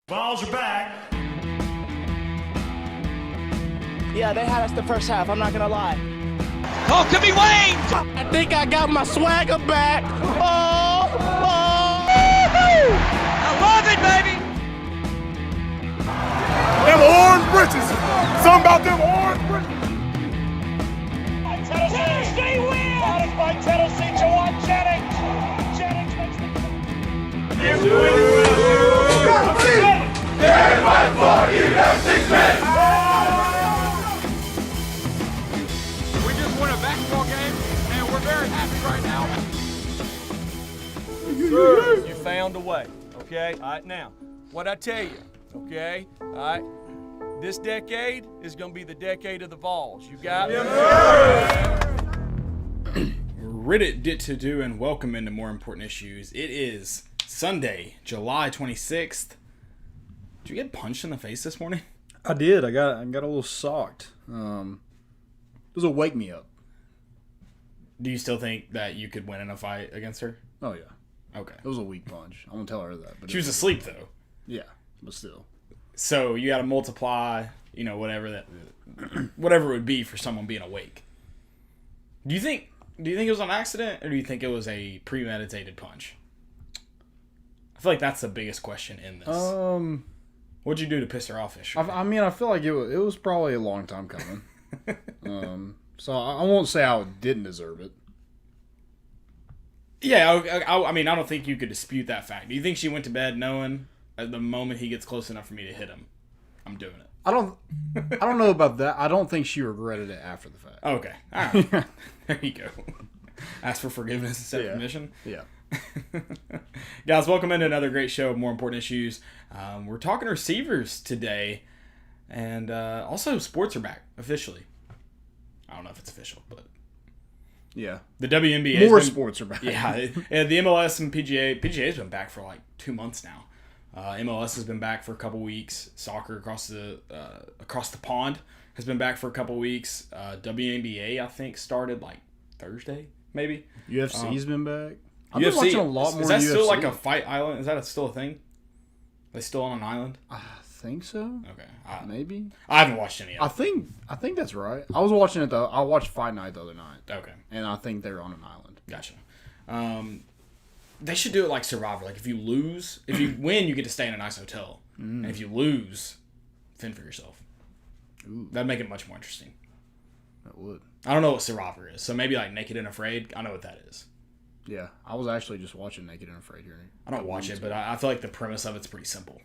Balls are back. Yeah, they had us the first half, I'm not gonna lie. Oh, could be Wayne! I think I got my swagger back. Oh! I love it, baby! Them orange britches. Something about them orange britches. Tennessee wins! Bottom by Tennessee, Jawan Jennings. Jennings makes We just won a basketball game, and we're very happy right now. You found a way, okay? All right, now, what I tell you, okay? All right, this decade is going to be the decade of the Vols. You got me? Reddit did to do and welcome into more important issues. It is Sunday, July 26th. Did you get punched in the face this morning? I did. I got a little socked. It was a wake me up. Do you still think that you could win in a fight against her? Oh yeah. Okay. It was a weak punch. I won't tell her that. But She was asleep though. Yeah, but still. So you got to multiply, whatever it would be for someone being awake. Do you think it was an accident, or do you think it was a premeditated punch? I feel like that's the biggest question in this. What'd you do to piss her off yesterday? I mean, I feel like it was probably a long time coming. So I won't say I didn't deserve it. Yeah, I mean, I don't think you could dispute that fact. Do you think she went to bed knowing at the moment he gets close enough for me to hit him, I'm doing it? I don't know about that. I don't think she regretted it after the fact. Okay. All right. There you go. Ask for forgiveness instead of permission. Yeah. Guys, welcome into another great show of More Important Issues. We're talking receivers today, and also sports are back officially. I don't know if it's official, but Yeah. the WNBA More sports are back. Yeah, the MLS and PGA's been back for like 2 months now. MLS has been back for a couple weeks. Soccer across the pond has been back for a couple weeks. WNBA, I think, started like Thursday, maybe. UFC's been back. I've UFC, been watching a lot more Is that UFC. still like a fight island? Is that still a thing? They still on an island? I think so. Okay. Maybe. I haven't watched any I of think that's right. I was watching it though. I watched Fight Night the other night. Okay. And I think they're on an island. Gotcha. They should do it like Survivor. Like if you win, you get to stay in a nice hotel. And if you lose, fend for yourself. Ooh. That'd make it much more interesting. That would. I don't know what Survivor is, so maybe like Naked and Afraid. I know what that is. Yeah, I was actually just watching Naked and Afraid here. I don't watch it, but I feel like the premise of it's pretty simple.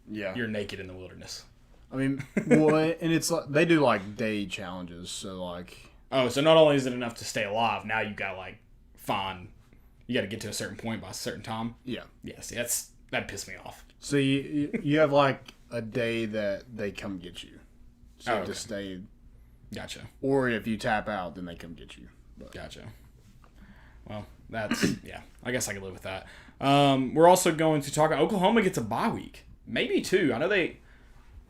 Yeah. You're naked in the wilderness. I mean, well, and it's like they do like day challenges, so like. Oh, so not only is it enough to stay alive, now you got you got to get to a certain point by a certain time. Yeah. Yeah, see, that pissed me off. So you have like a day that they come get you, so you have okay. to stay. Gotcha. Or if you tap out, then they come get you. But. Gotcha. Well, that's yeah. I guess I could live with that. We're also going to talk. Oklahoma gets a bye week, maybe two. I know they.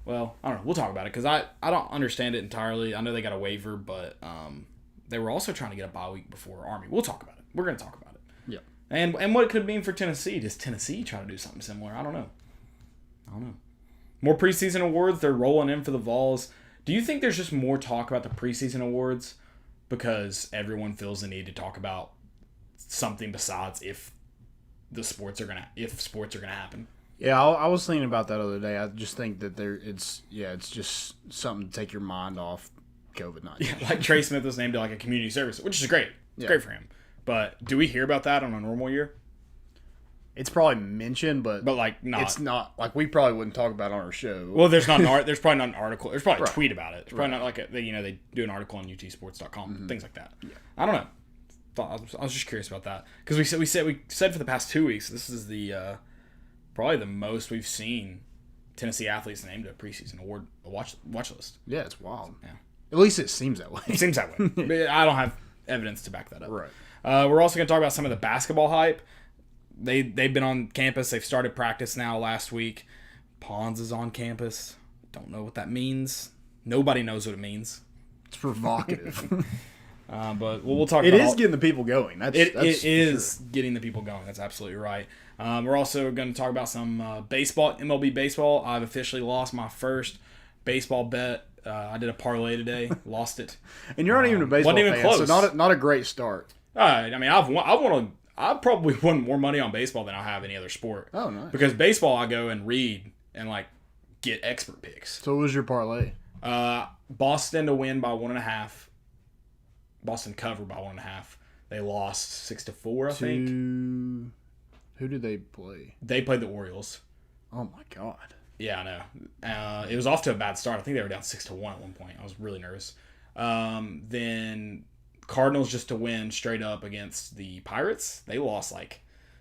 Well, I don't know. We'll talk about it because I don't understand it entirely. I know they got a waiver, but they were also trying to get a bye week before Army. We'll talk about it. We're going to talk about it. Yeah. And what it could mean for Tennessee. Does Tennessee try to do something similar? I don't know. More preseason awards. They're rolling in for the Vols. Do you think there's just more talk about the preseason awards because everyone feels the need to talk about something besides if sports are gonna happen? Yeah, I was thinking about that the other day. I just think that it's just something to take your mind off COVID-19. Yeah, like Trey Smith was named to like a community service, which is great. It's great for him. But do we hear about that on a normal year? It's probably mentioned, but like not. It's not like we probably wouldn't talk about it on our show. Well, there's probably not an article. There's probably a Right. tweet about it. It's probably not like they do an article on utsports.com, things like that. Yeah. I don't know. I was just curious about that because we said for the past 2 weeks this is the probably the most we've seen Tennessee athletes named a preseason award watch list. Yeah, it's wild. Yeah. At least it seems that way. It seems that way. But I don't have evidence to back that up. Right. We're also going to talk about some of the basketball hype. They've been on campus. They've started practice now last week. Pons is on campus. Don't know what that means. Nobody knows what it means. It's provocative. But we'll talk It about is getting the people going. That's it for is sure. getting the people going. That's absolutely right. We're also going to talk about some baseball, MLB baseball. I've officially lost my first baseball bet. I did a parlay today, lost it. And you're not even a baseball wasn't even fan, close. so not a great start. I mean, I've probably won more money on baseball than I have any other sport. Oh, nice. Because baseball, I go and read and like get expert picks. So what was your parlay? Boston to win by 1.5. Boston covered by 1.5. They lost 6-4, I think. Who did they play? They played the Orioles. Oh my God. Yeah, I know. It was off to a bad start. I think they were down 6-1 at one point. I was really nervous. Then Cardinals just to win straight up against the Pirates. They lost like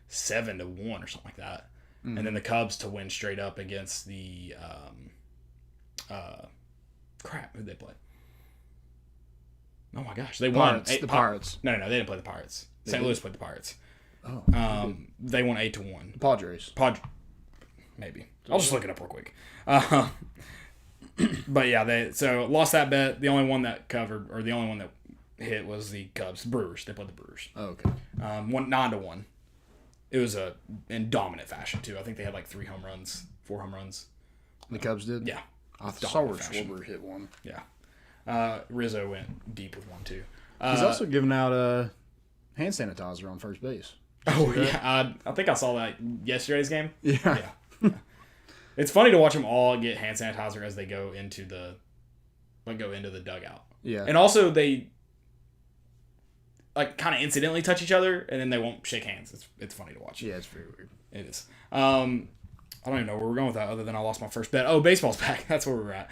7-1 or something like that. Mm-hmm. And then the Cubs to win straight up against the who'd they play? Oh my gosh, they won. The Pirates. No, they didn't play the Pirates. St. Louis played the Pirates. Oh. They won 8-1. The Padres. Maybe. I'll just look it up real quick. But yeah, they lost that bet. The only one that covered, or the only one that hit, was the Cubs. Brewers. They played the Brewers. Oh, okay. 9-1. It was in dominant fashion too. I think they had like 4 home runs. The Cubs did? Yeah. I saw where Schwarber hit one. Yeah. Rizzo went deep with one too. He's also giving out hand sanitizer on first base. Oh yeah, I think I saw that yesterday's game. Yeah. It's funny to watch them all get hand sanitizer as they go into the dugout. Yeah. And also they like kind of incidentally touch each other and then they won't shake hands. It's funny to watch. Yeah, it's very weird. It is. I don't even know where we're going with that other than I lost my first bet. Oh, baseball's back. That's where we're at.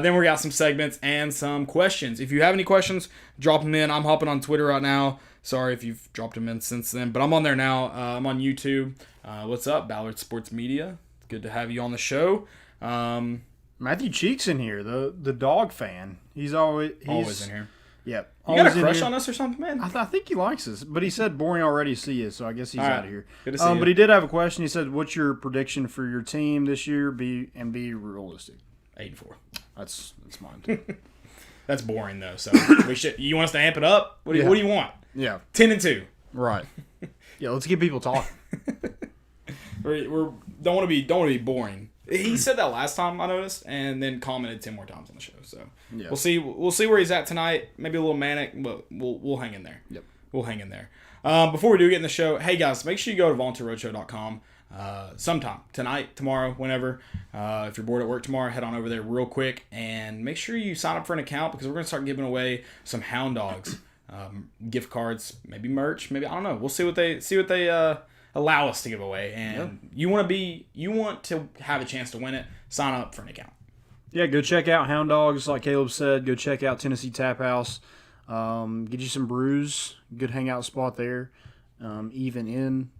Then we got some segments and some questions. If you have any questions, drop them in. I'm hopping on Twitter right now. Sorry if you've dropped them in since then, but I'm on there now. I'm on YouTube. What's up, Ballard Sports Media? Good to have you on the show. Matthew Cheek's in here, the dog fan. He's always in here. Yep. You got a crush on us or something, man? I think he likes us, but he said boring already. See you, so I guess he's out of here. Good to see you. But he did have a question. He said, "What's your prediction for your team this year? Be realistic." 8-4. That's mine too. That's boring though. So we should. You want us to amp it up? What do you want? Yeah. 10-2. Right. Yeah. Let's get people talking. We don't want to be boring. He said that last time I noticed, and then commented 10 more times on the show. So Yeah. we'll see where he's at tonight. Maybe a little manic, but we'll hang in there. Yep. We'll hang in there. Before we do get in the show, hey guys, make sure you go to volunteerroadshow.com sometime tonight, tomorrow, whenever. If you're bored at work tomorrow, head on over there real quick and make sure you sign up for an account because we're gonna start giving away some Hound Dogs gift cards, maybe merch, maybe I don't know. We'll see what they allow us to give away, and you want to have a chance to win it, sign up for an account. Yeah, go check out Hound Dogs, like Caleb said. Go check out Tennessee Tap House. Get you some brews. Good hangout spot there. Even in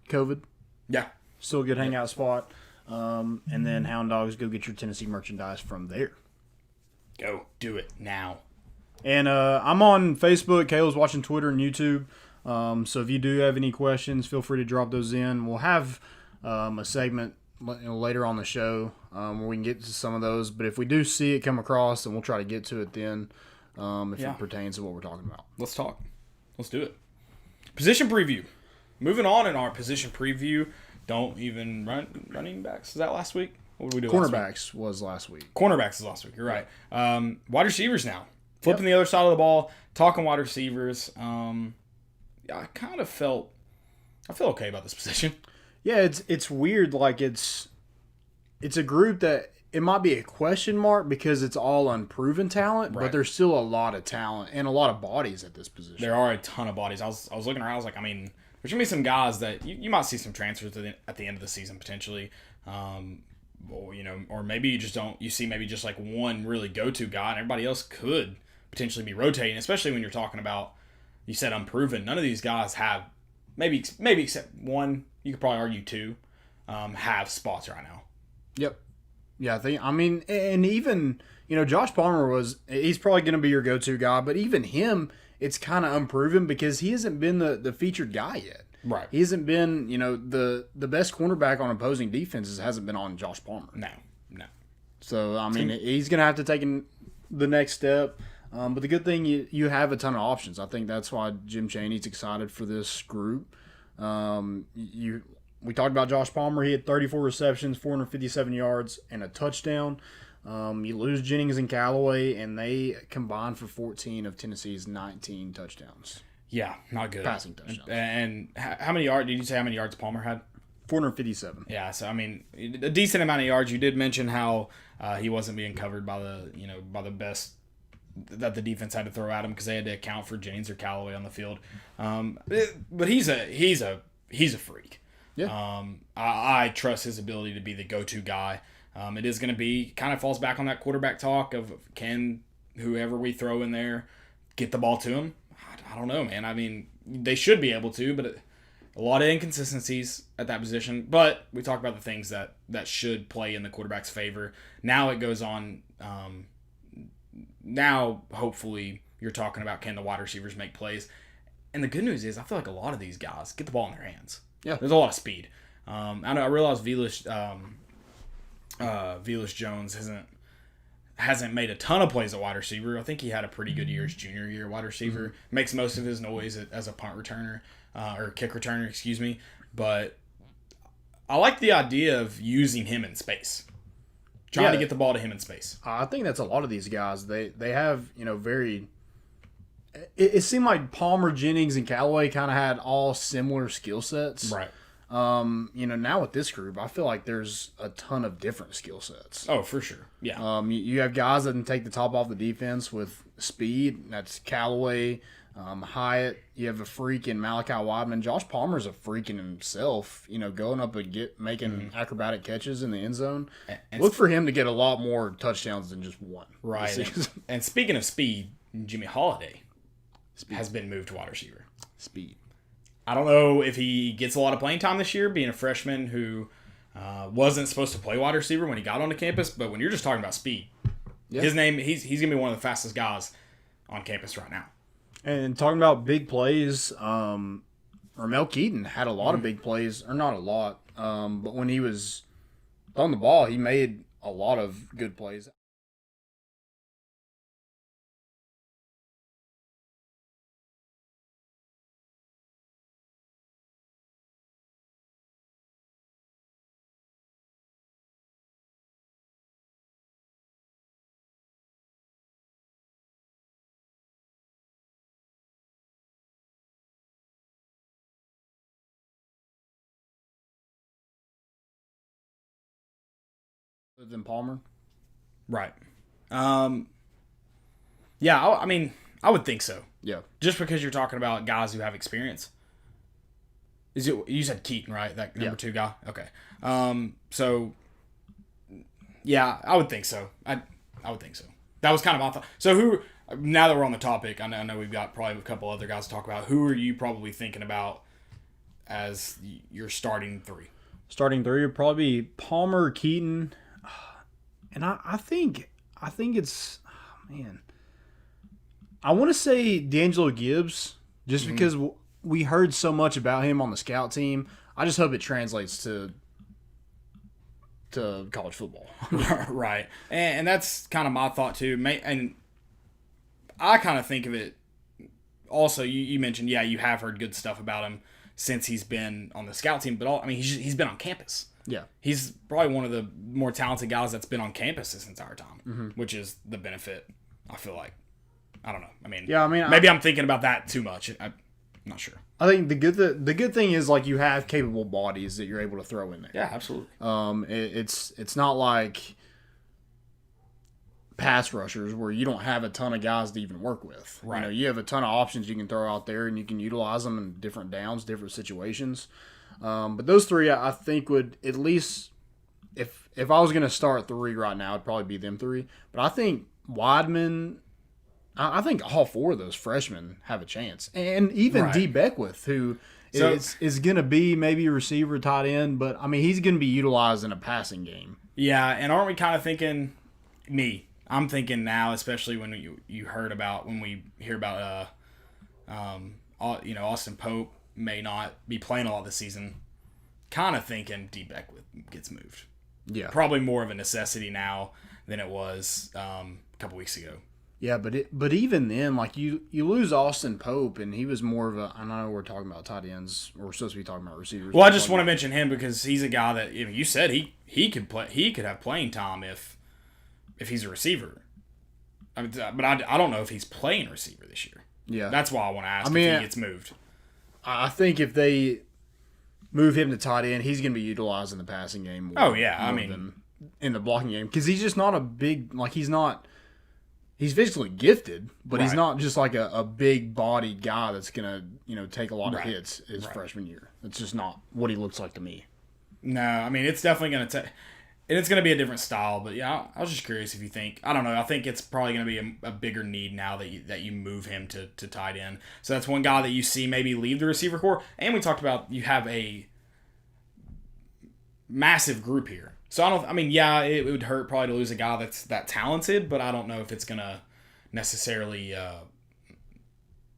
COVID, Yeah. still a good hangout spot. And then Hound Dogs, go get your Tennessee merchandise from there. Go do it now. And I'm on Facebook. Caleb's watching Twitter and YouTube. So if you do have any questions, feel free to drop those in. We'll have a segment later on the show where we can get to some of those. But if we do see it come across, then we'll try to get to it then if it pertains to what we're talking about. Let's talk. Let's do it. Position preview. Moving on in our position preview. Don't even running backs. Is that last week? What did we do? Cornerbacks was last week. Cornerbacks is last week. You're right. Wide receivers now. Flipping the other side of the ball. Talking wide receivers. I feel okay about this position. Yeah, it's weird. Like it's a group that it might be a question mark because it's all unproven talent, Right. but there's still a lot of talent and a lot of bodies at this position. There are a ton of bodies. I was looking around. I was like, I mean, there's gonna be some guys that you might see some transfers at the end of the season potentially. Or maybe you just don't. You see maybe just like one really go-to guy, and everybody else could potentially be rotating. Especially when you're talking about, you said unproven. None of these guys have, maybe except one. You could probably argue two, have spots right now. Yep. Yeah, and even, Josh Palmer he's probably going to be your go-to guy, but even him, it's kind of unproven because he hasn't been the featured guy yet. Right. He hasn't been, the best cornerback on opposing defenses hasn't been on Josh Palmer. No. So, he's going to have to take the next step. But the good thing, you have a ton of options. I think that's why Jim Chaney's excited for this group. We talked about Josh Palmer. He had 34 receptions, 457 yards, and a touchdown. You lose Jennings and Callaway, and they combined for 14 of Tennessee's 19 touchdowns. Yeah, not good. Passing touchdowns. And how many yards, did you say how many yards Palmer had? 457. Yeah, so I mean, a decent amount of yards. You did mention how he wasn't being covered by the best that the defense had to throw at him because they had to account for Jennings or Callaway on the field. But he's a freak. Yeah. I trust his ability to be the go-to guy. It is going to be kind of falls back on that quarterback talk of can whoever we throw in there get the ball to him. I don't know, man. I mean, they should be able to, but a lot of inconsistencies at that position. But we talk about the things that should play in the quarterback's favor. Now it goes on. Now, hopefully, you're talking about can the wide receivers make plays. And the good news is I feel like a lot of these guys get the ball in their hands. Yeah. There's a lot of speed. I realize Velus Jones hasn't made a ton of plays at wide receiver. I think he had a pretty good year his junior year wide receiver. Makes most of his noise as a punt returner or kick returner, excuse me. But I like the idea of using him in space. Trying to get the ball to him in space. I think that's a lot of these guys. They have, very... It seemed like Palmer, Jennings, and Callaway kind of had all similar skill sets. Right. Now with this group, I feel like there's a ton of different skill sets. Oh, for sure. Yeah. You have guys that can take the top off the defense with speed. That's Callaway, Hyatt. You have a freak in Malachi Wideman. Josh Palmer's a freak in himself. Going up and making acrobatic catches in the end zone. And look for him to get a lot more touchdowns than just one. Right. And speaking of speed, Jimmy Holiday has been moved to wide receiver. Speed. I don't know if he gets a lot of playing time this year, being a freshman who wasn't supposed to play wide receiver when he got onto campus. But when you're just talking about speed, his name, he's going to be one of the fastest guys on campus right now. And talking about big plays, Ramel Keaton had a lot of big plays, or not a lot, but when he was on the ball, he made a lot of good plays. Than Palmer. Right. I mean, I would think so. Yeah. Just because you're talking about guys who have experience. You said Keaton, right? That number 2 guy? Okay. So, yeah, I would think so. I would think so. That was kind of my thought. So now that we're on the topic, I know we've got probably a couple other guys to talk about. Who are you probably thinking about as your starting 3? Starting 3 would probably be Palmer, Keaton, and I think it's, man, I want to say D'Angelo Gibbs just because we heard so much about him on the scout team. I just hope it translates to college football. Right. And that's kind of my thought too. And I kind of think of it also, you mentioned, you have heard good stuff about him since he's been on the scout team, but he's been on campus. Yeah. He's probably one of the more talented guys that's been on campus this entire time, which is the benefit, I feel like. I don't know. Maybe I'm thinking about that too much. I'm not sure. I think the good thing is, like, you have capable bodies that you're able to throw in there. Yeah, absolutely. It's not like pass rushers where you don't have a ton of guys to even work with. Right. You have a ton of options you can throw out there, and you can utilize them in different downs, different situations. But those 3, I think, would at least, if I was going to start 3 right now, it'd probably be them 3. But I think Wideman, I think all 4 of those freshmen have a chance. And even D. Beckwith, who is going to be maybe a receiver, tight end, but, he's going to be utilized in a passing game. Yeah, and aren't we kind of thinking, I'm thinking now, especially when we hear about, Austin Pope may not be playing a lot this season, kind of thinking D. Beckwith gets moved. Yeah. Probably more of a necessity now than it was a couple weeks ago. Yeah, but even then, like you lose Austin Pope, and he was more of a. I know we're talking about tight ends. We're supposed to be talking about receivers. Well, I just want to mention him because he's a guy that you said he could play. He could have playing time if he's a receiver. I mean, but I don't know if he's playing receiver this year. Yeah, that's why I want to ask if he gets moved. I think if they move him to tight end, he's going to be utilized in the passing game. More, than in the blocking game, because he's just not a big he's not. He's physically gifted, but he's not just like a big bodied guy that's gonna take a lot of hits his freshman year. That's just not what he looks like to me. No, I mean it's definitely gonna take, and it's gonna be a different style. But yeah, I was just curious if you think I don't know. I think it's probably gonna be a bigger need now that you move him to tight end. So that's one guy that you see maybe leave the receiver core. And we talked about you have a massive group here. So it would hurt probably to lose a guy that's that talented, but I don't know if it's gonna necessarily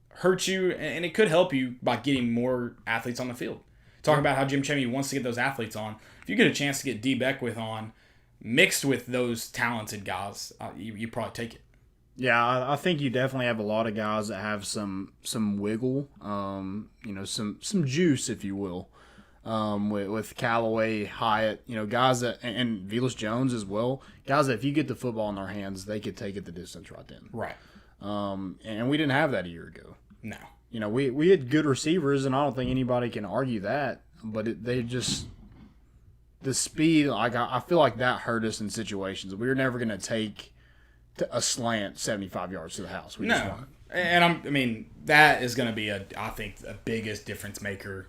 hurt you, and it could help you by getting more athletes on the field. Talking about how Jim Chamey wants to get those athletes on. If you get a chance to get D. Beckwith on, mixed with those talented guys, you probably take it. Yeah, I think you definitely have a lot of guys that have some wiggle, some juice, if you will. With Callaway, Hyatt, guys that, and Velus Jones as well, guys that if you get the football in their hands, they could take it the distance right then. Right. And we didn't have that a year ago. No. We had good receivers, and I don't think anybody can argue that, but they just, the speed, like I feel like that hurt us in situations. We were never going to take a slant 75 yards to the house. We just weren't. And that is going to be I think the biggest difference maker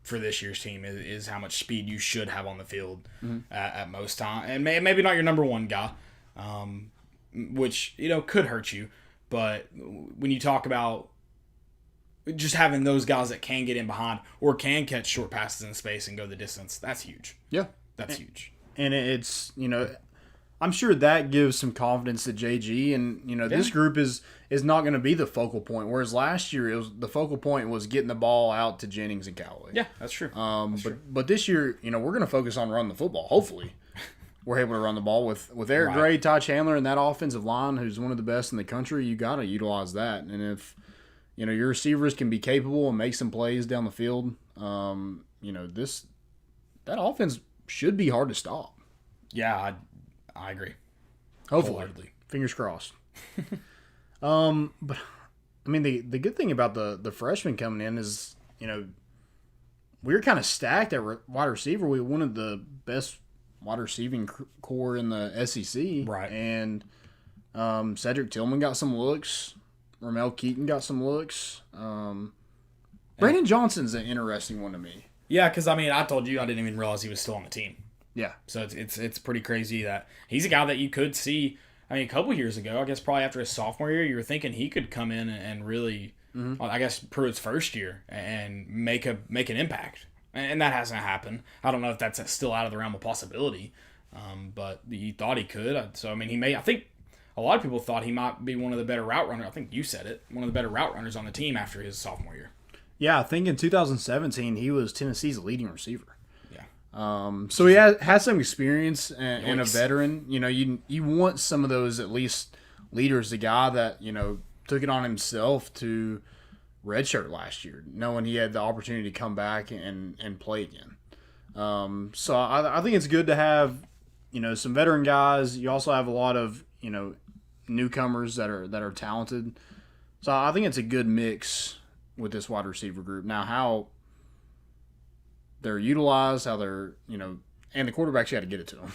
for this year's team is how much speed you should have on the field at most time. And maybe not your number one guy, which, could hurt you. But when you talk about just having those guys that can get in behind or can catch short passes in space and go the distance, that's huge. Yeah. That's huge. And it's, I'm sure that gives some confidence to JG, and this group is not going to be the focal point. Whereas last year, the focal point was getting the ball out to Jennings and Callaway. Yeah, that's true. But this year, we're going to focus on running the football. Hopefully, we're able to run the ball with Eric Gray, Ty Chandler, and that offensive line, who's one of the best in the country. You got to utilize that, and if your receivers can be capable and make some plays down the field, that offense should be hard to stop. Yeah, I agree. Hopefully. Fingers crossed. But the good thing about the freshmen coming in is, we were kind of stacked at wide receiver. We wanted the best wide receiving core in the SEC. Right. And Cedric Tillman got some looks. Ramel Keaton got some looks. Brandon Johnson's an interesting one to me. Yeah, because, I told you I didn't even realize he was still on the team. Yeah. So it's pretty crazy that he's a guy that you could see. A couple years ago, I guess probably after his sophomore year, you were thinking he could come in and really, I guess, Pruitt's first year and make an impact. And that hasn't happened. I don't know if that's still out of the realm of possibility, but he thought he could. So, I think a lot of people thought he might be one of the better route runners. I think you said it, one of the better route runners on the team after his sophomore year. Yeah, I think in 2017, he was Tennessee's leading receiver. So he has some experience and a veteran. You want some of those at least leaders, the guy that took it on himself to redshirt last year, knowing he had the opportunity to come back and play again. So I think it's good to have some veteran guys. You also have a lot of newcomers that are talented. So I think it's a good mix with this wide receiver group. Now how they're utilized, how they're, and the quarterback's got to get it to them.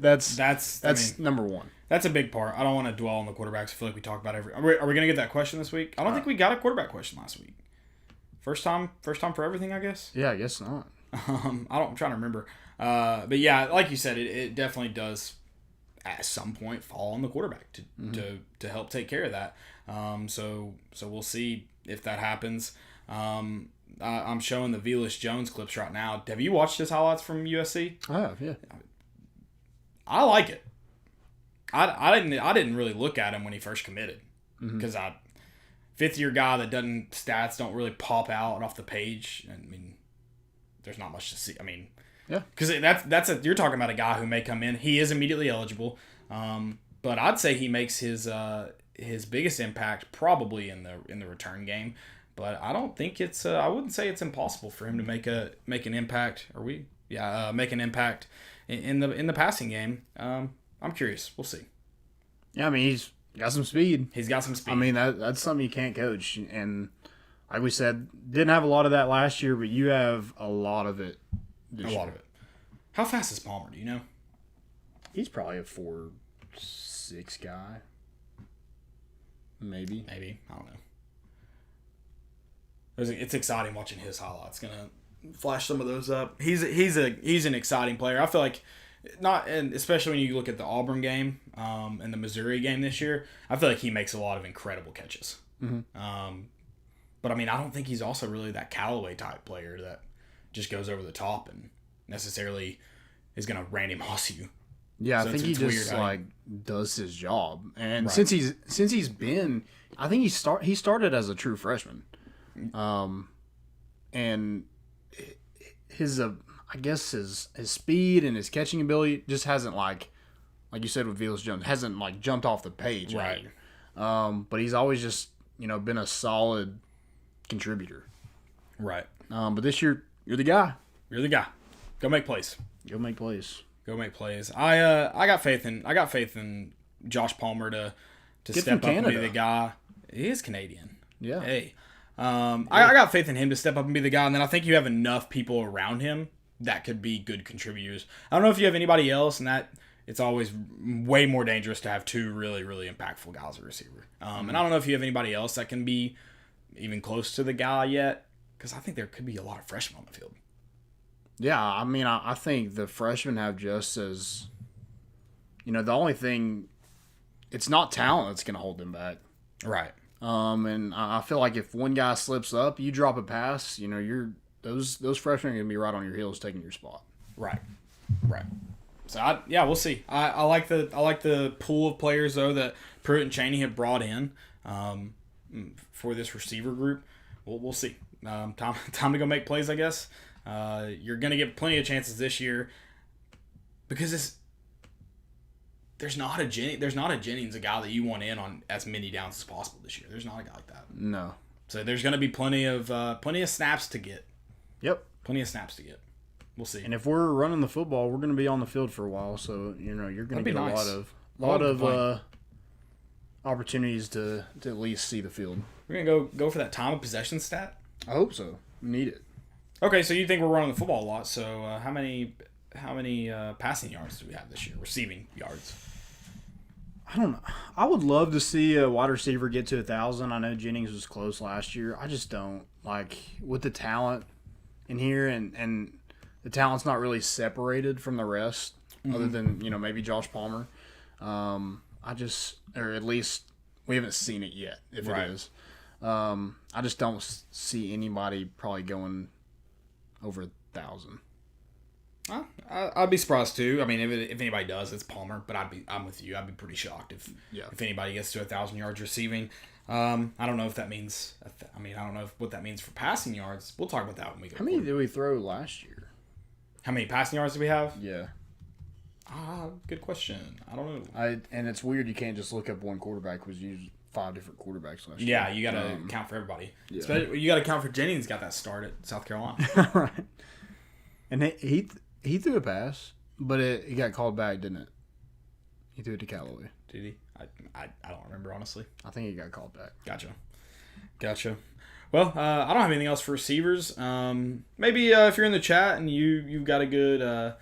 that's number one. That's a big part. I don't want to dwell on the quarterbacks. I feel like we talk about Are we going to get that question this week? I don't think we got a quarterback question last week. First time for everything, I guess. Yeah, I guess not. I'm trying to remember. But yeah, like you said, it definitely does at some point fall on the quarterback to help take care of that. So we'll see if that happens. I'm showing the Velus Jones clips right now. Have you watched his highlights from USC? I have, yeah. I like it. I didn't really look at him when he first committed because fifth year guy that stats don't really pop out off the page. There's not much to see. Yeah, because you're talking about a guy who may come in. He is immediately eligible, but I'd say he makes his his biggest impact probably in the return game. But I don't think it's I wouldn't say it's impossible for him to make an impact. Make an impact in the passing game. I'm curious. We'll see. Yeah, I mean, he's got some speed. He's got some speed. I mean, that's something you can't coach. And like we said, didn't have a lot of that last year, but you have a lot of it this year. A lot of it. How fast is Palmer? Do you know? He's probably a 4.6 guy. Maybe. I don't know. It's exciting watching his highlights. Gonna flash some of those up. He's an exciting player. I feel like and especially when you look at the Auburn game and the Missouri game this year, I feel like he makes a lot of incredible catches. Mm-hmm. But I mean, I don't think he's also really that Callaway type player that just goes over the top and necessarily is gonna Randy Moss you. Yeah, So I think he just weird. does his job, and Right. since he's been, I think he started as a true freshman, and his I guess his speed and his catching ability just hasn't like you said with Velus Jones hasn't like jumped off the page, Right. But he's always just been a solid contributor, Right. But this year you're the guy. You're the guy. Go make plays. Go make plays. Go make plays. I got faith in Josh Palmer to Kid step from up and be Canada. the guy. He is Canadian. Yeah. Hey. I got faith in him to step up and be the guy, and then I think you have enough people around him that could be good contributors. I don't know if you have anybody else, and that it's always way more dangerous to have two really, really impactful guys at receiver. And I don't know if you have anybody else that can be even close to the guy yet, because I think there could be a lot of freshmen on the field. Yeah, I mean, I think the freshmen have just as, the only thing, it's not talent that's going to hold them back. Right. And I feel like if one guy slips up, you drop a pass, those freshmen are going to be right on your heels taking your spot. Right. So we'll see. I like the pool of players though that Pruitt and Chaney have brought in for this receiver group. We'll see. Time to go make plays, I guess. You're gonna get plenty of chances this year because there's not a Jennings, a guy that you want in on as many downs as possible this year. There's not a guy like that. No. So there's gonna be plenty of snaps to get. Yep. Plenty of snaps to get. We'll see. And if we're running the football, we're going to be on the field for a while, so you're going to That'd be get nice. a lot of opportunities to at least see the field. We're gonna go for that time of possession stat. I hope so. We need it. Okay, so you think we're running the football a lot. So how many passing yards do we have this year? Receiving yards. I don't know. I would love to see a wide receiver get to 1,000. I know Jennings was close last year. I just don't with the talent in here, and the talent's not really separated from the rest, other than maybe Josh Palmer. Or at least we haven't seen it yet. If Right. it is, I just don't see anybody probably going over 1,000. I'd be surprised too. I mean, if anybody does, it's Palmer. But I'm with you. I'd be pretty shocked if anybody gets to 1,000 yards receiving. I don't know if that means. I don't know what that means for passing yards. We'll talk about that when we go. How many did we throw last year? How many passing yards do we have? Yeah. Good question. I don't know. And it's weird you can't just look up one quarterback because you used 5 different quarterbacks last year. Yeah, you got to count for everybody. Yeah. Especially, you got to count for Jennings. Got that start at South Carolina. Right. And he threw a pass, but it got called back, didn't it? He threw it to Callaway. Did he? I don't remember, honestly. I think it got called back. Gotcha. Well, I don't have anything else for receivers. Maybe if you're in the chat and you've got a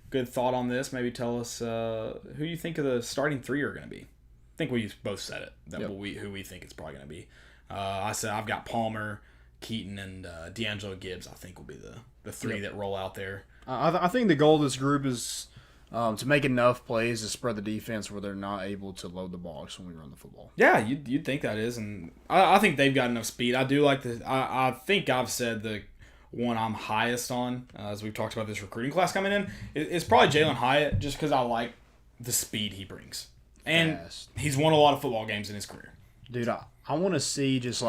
good thought on this, maybe tell us who you think of the starting three are going to be. I think we both said it, who we think it's probably going to be. I said I've got Palmer, Keaton, and D'Angelo Gibbs. I think will be the three that roll out there. I think the goal of this group is to make enough plays to spread the defense where they're not able to load the box when we run the football. Yeah, you'd think that is, and I think they've got enough speed. I do like I think I've said the one I'm highest on, as we've talked about this recruiting class coming in, is probably Jalen Hyatt, just because I like the speed he brings. And he's won a lot of football games in his career. Dude, I want to see just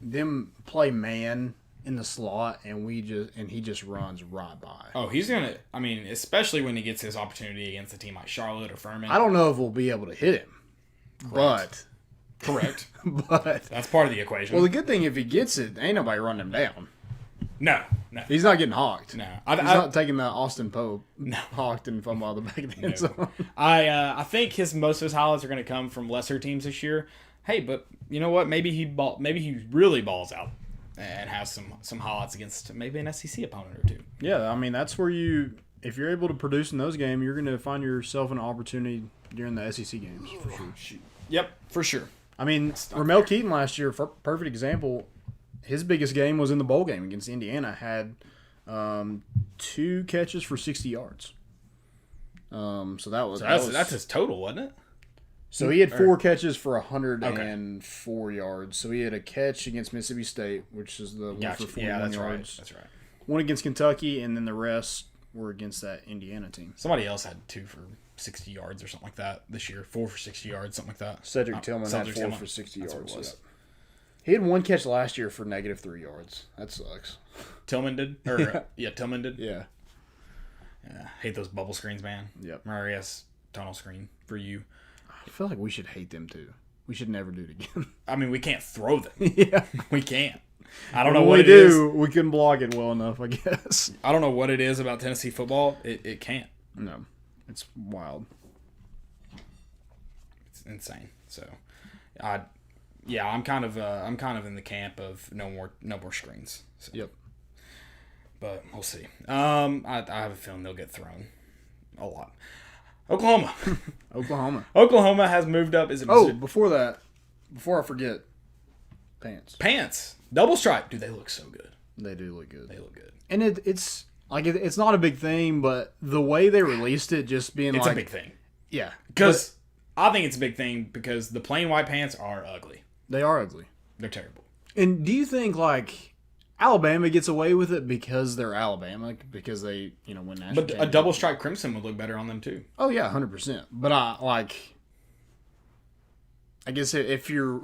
them play man in the slot, and he just runs right by. Oh, he's gonna. I mean, especially when he gets his opportunity against a team like Charlotte or Furman. I don't know if we'll be able to hit him, but Correct. But That's part of the equation. well, the good thing if he gets it, ain't nobody running him down. no. He's not getting hawked. No. He's not taking the Austin Pope hawked and fumble out the back of the end zone. I think most of his highlights are going to come from lesser teams this year. Hey, but you know what? Maybe he really balls out and has some highlights against maybe an SEC opponent or two. Yeah, I mean that's where if you're able to produce in those games, you're going to find yourself an opportunity during the SEC games for sure. Yep, for sure. I mean, Ramel Keaton last year, perfect example. His biggest game was in the bowl game against Indiana. Had 2 catches for 60 yards. So that's his total, wasn't it? So he had 4 catches for 104 yards. So he had a catch against Mississippi State, which is the one for 41 yards. Right. That's right. One against Kentucky, and then the rest were against that Indiana team. Somebody else had 2 for 60 yards or something like that this year. 4 for 60 yards, something like that. Cedric Tillman had 4 Tillman. for 60 That's yards. what it was. Yeah. He had 1 catch last year for -3 yards. That sucks. Tillman did? Tillman did? Yeah. Yeah. Hate those bubble screens, man. Yep. Marias tunnel screen for you. I feel like we should hate them too. We should never do it again. I mean, we can't throw them. Yeah. We can't. I don't know When what we it is. We couldn't block it well enough, I guess. I don't know what it is about Tennessee football. It can't. No. It's wild. It's insane. So, I'm kind of in the camp of no more screens. So. Yep. But we'll see. I have a feeling they'll get thrown a lot. Oklahoma. Oklahoma has moved up. Before I forget, Pants. Double stripe. Dude, they look so good. They do look good. They look good. And it's like it's not a big thing, but the way they released it, just being It's like a big thing. Yeah, Because I think it's a big thing because the plain white pants are ugly. they are ugly. They're terrible. And do you think like Alabama gets away with it because they're Alabama because they win national? But a double stripe crimson would look better on them too. Oh yeah, 100%. But I guess if you're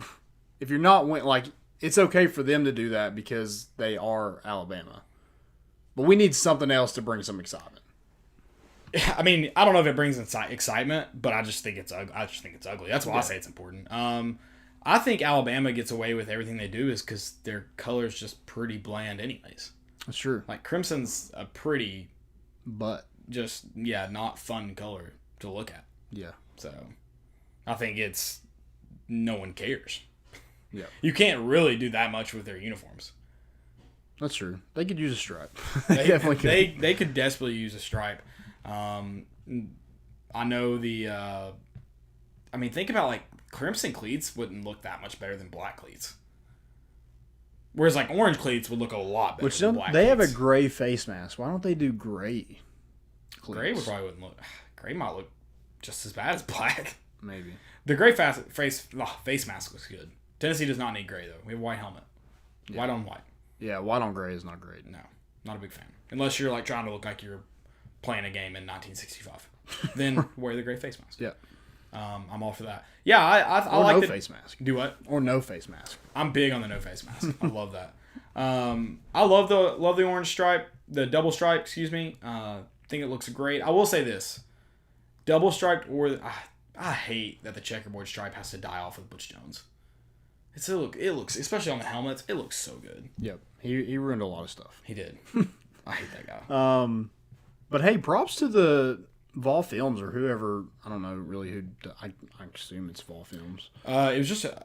not it's okay for them to do that because they are Alabama. But we need something else to bring some excitement. I mean, I don't know if it brings excitement, but I just think it's ugly. That's why I say it's important. I think Alabama gets away with everything they do is because their color's just pretty bland anyways. That's true. Like, crimson's a pretty, But not fun color to look at. yeah. So, I think no one cares. Yeah. You can't really do that much with their uniforms. That's true. They could use a stripe. They definitely could. They could desperately use a stripe. I know think about like crimson cleats wouldn't look that much better than black cleats. Whereas like orange cleats would look a lot better than black they have a cleats. gray face mask. Why don't they do gray cleats? Gray wouldn't look. Gray might look just as bad as black. Maybe. The gray face mask looks good. Tennessee does not need gray though. We have a white helmet. Yeah. White on white. Yeah, white on gray is not great. No, not a big fan. Unless you're like trying to look like you're playing a game in 1965. Then wear the gray face mask. Yeah. I'm all for that. Yeah, I Or like no the face mask. Do what? Or no face mask. I'm big on the no face mask. I love that. I love the orange stripe, the double stripe. Excuse me. Think it looks great. I will say this: double striped I hate that the checkerboard stripe has to die off with Butch Jones. It looks especially on the helmets. It looks so good. Yep. He ruined a lot of stuff. He did. I hate that guy. But hey, props to the Vol Films or whoever. I don't know really who. I assume it's Vol Films. It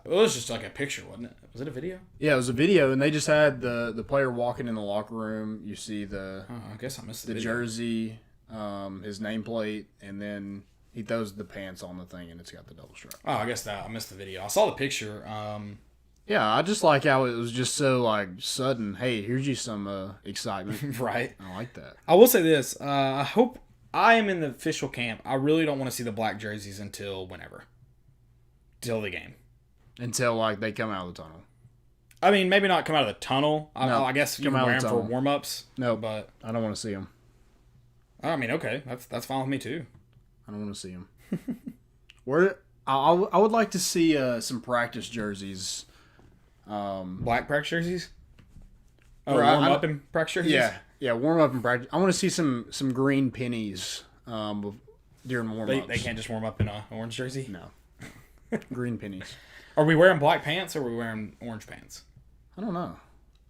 was just like a picture, wasn't it? Was it a video? Yeah, it was a video, and they just had the player walking in the locker room. You see the I guess I missed the the video. jersey, his nameplate, and then he throws the pants on the thing, and it's got the double stripe. Oh, I guess I missed the video. I saw the picture. Yeah, I just like how it was just so like sudden. Hey, here's you some excitement. Right. I like that. I will say this. I hope I am in the official camp. I really don't want to see the black jerseys until whenever. Till the game. Until like they come out of the tunnel. I mean, maybe not come out of the tunnel. No, I guess you come can out wear of the them for tunnel. warm-ups. No, But, I don't want to see them. I mean, okay. That's fine with me, too. I don't want to see them. I would like to see some practice jerseys. Black practice jerseys? Oh, Right, warm up in practice jerseys? Yeah, warm up and practice. I want to see some green pennies during warm ups. They can't just warm up in an orange jersey? No, green pennies. Are we wearing black pants or are we wearing orange pants? I don't know.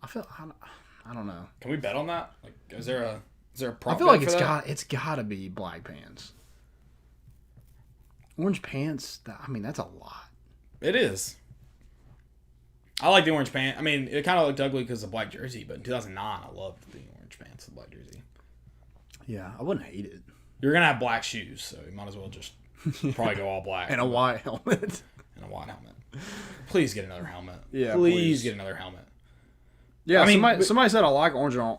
I don't know. Can we bet on that? Like, is there a prop I feel like bet for that? it's got to be black pants. Orange pants. That's a lot. It is. I like the orange pants. I mean, it kind of looked ugly because of the black jersey, but in 2009, I loved the orange pants and the black jersey. Yeah, I wouldn't hate it. You're gonna have black shoes, so you might as well just probably go all black And a white helmet. and a white helmet. Please get another helmet. Yeah, please please. get another helmet. Yeah, I mean, somebody said I like orange on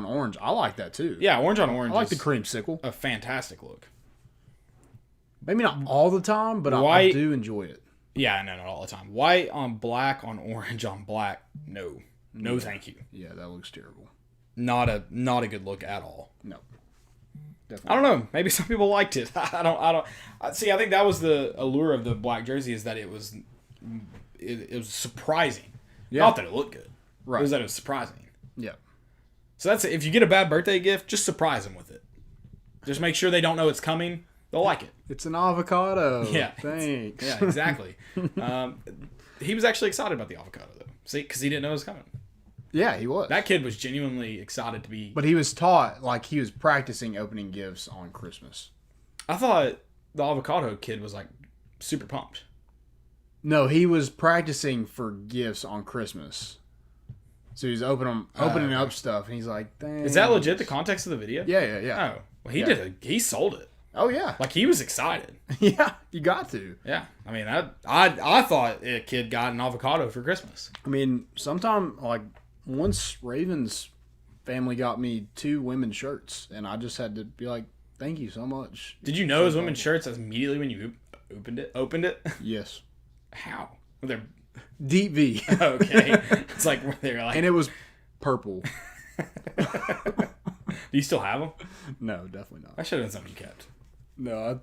orange. I like that too. Yeah, orange on orange. I like the is creamsicle. a fantastic look. Maybe not all the time, but I White- do enjoy it. Yeah, no, not all the time. White on black on orange on black. No, thank you. Yeah, that looks terrible. Not a good look at all. No, I definitely. don't know. Maybe some people liked it. I don't. See, I think that was the allure of the black jersey is that it was surprising. Yeah. Not that it looked good. Right. It was that it was surprising. Yeah. So that's it. If you get a bad birthday gift, just surprise them with it. Just make sure they don't know it's coming. They'll like it. It's an avocado. Yeah. Thanks. Yeah, exactly. He was actually excited about the avocado though. See, because he didn't know it was coming. Yeah, he was. That kid was genuinely excited to be. But he was taught, like, he was practicing opening gifts on Christmas. I thought the avocado kid was like super pumped. No, he was practicing for gifts on Christmas. So he's opening up stuff, and he's like, "Thanks." Is that legit? The context of the video? Yeah. Oh, well, he sold it. Oh yeah. Like he was excited. Yeah, you got to. Yeah, I mean, I thought a kid got an avocado for Christmas. I mean, sometime, like, once Raven's family got me 2 women's shirts, and I just had to be like, "Thank you so much." Did you know it was women's shirts immediately when you opened it? Yes. How? Well, they're Deep V. okay. It's like they're like. And it was purple. Do you still have them? No, definitely not. I should have been something you kept. No,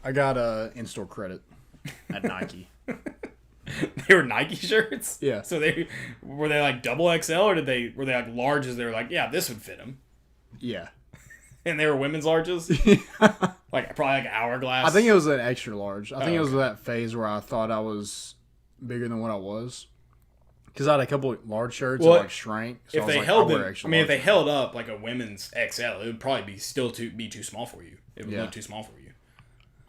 I got a in-store credit at Nike. They were Nike shirts. Yeah. So were they like double XL or were they like large as they were like this would fit them Yeah. and they were women's larges like probably like hourglass. I think it was an extra large. I think it was okay. that phase where I thought I was bigger than what I was. Because I had a couple of large shirts that like shrank. So if I was they like, held I'll wear them, extra I mean, if large. they held up like a women's XL, it would probably be still be too small for you. It would Yeah. look too small for you.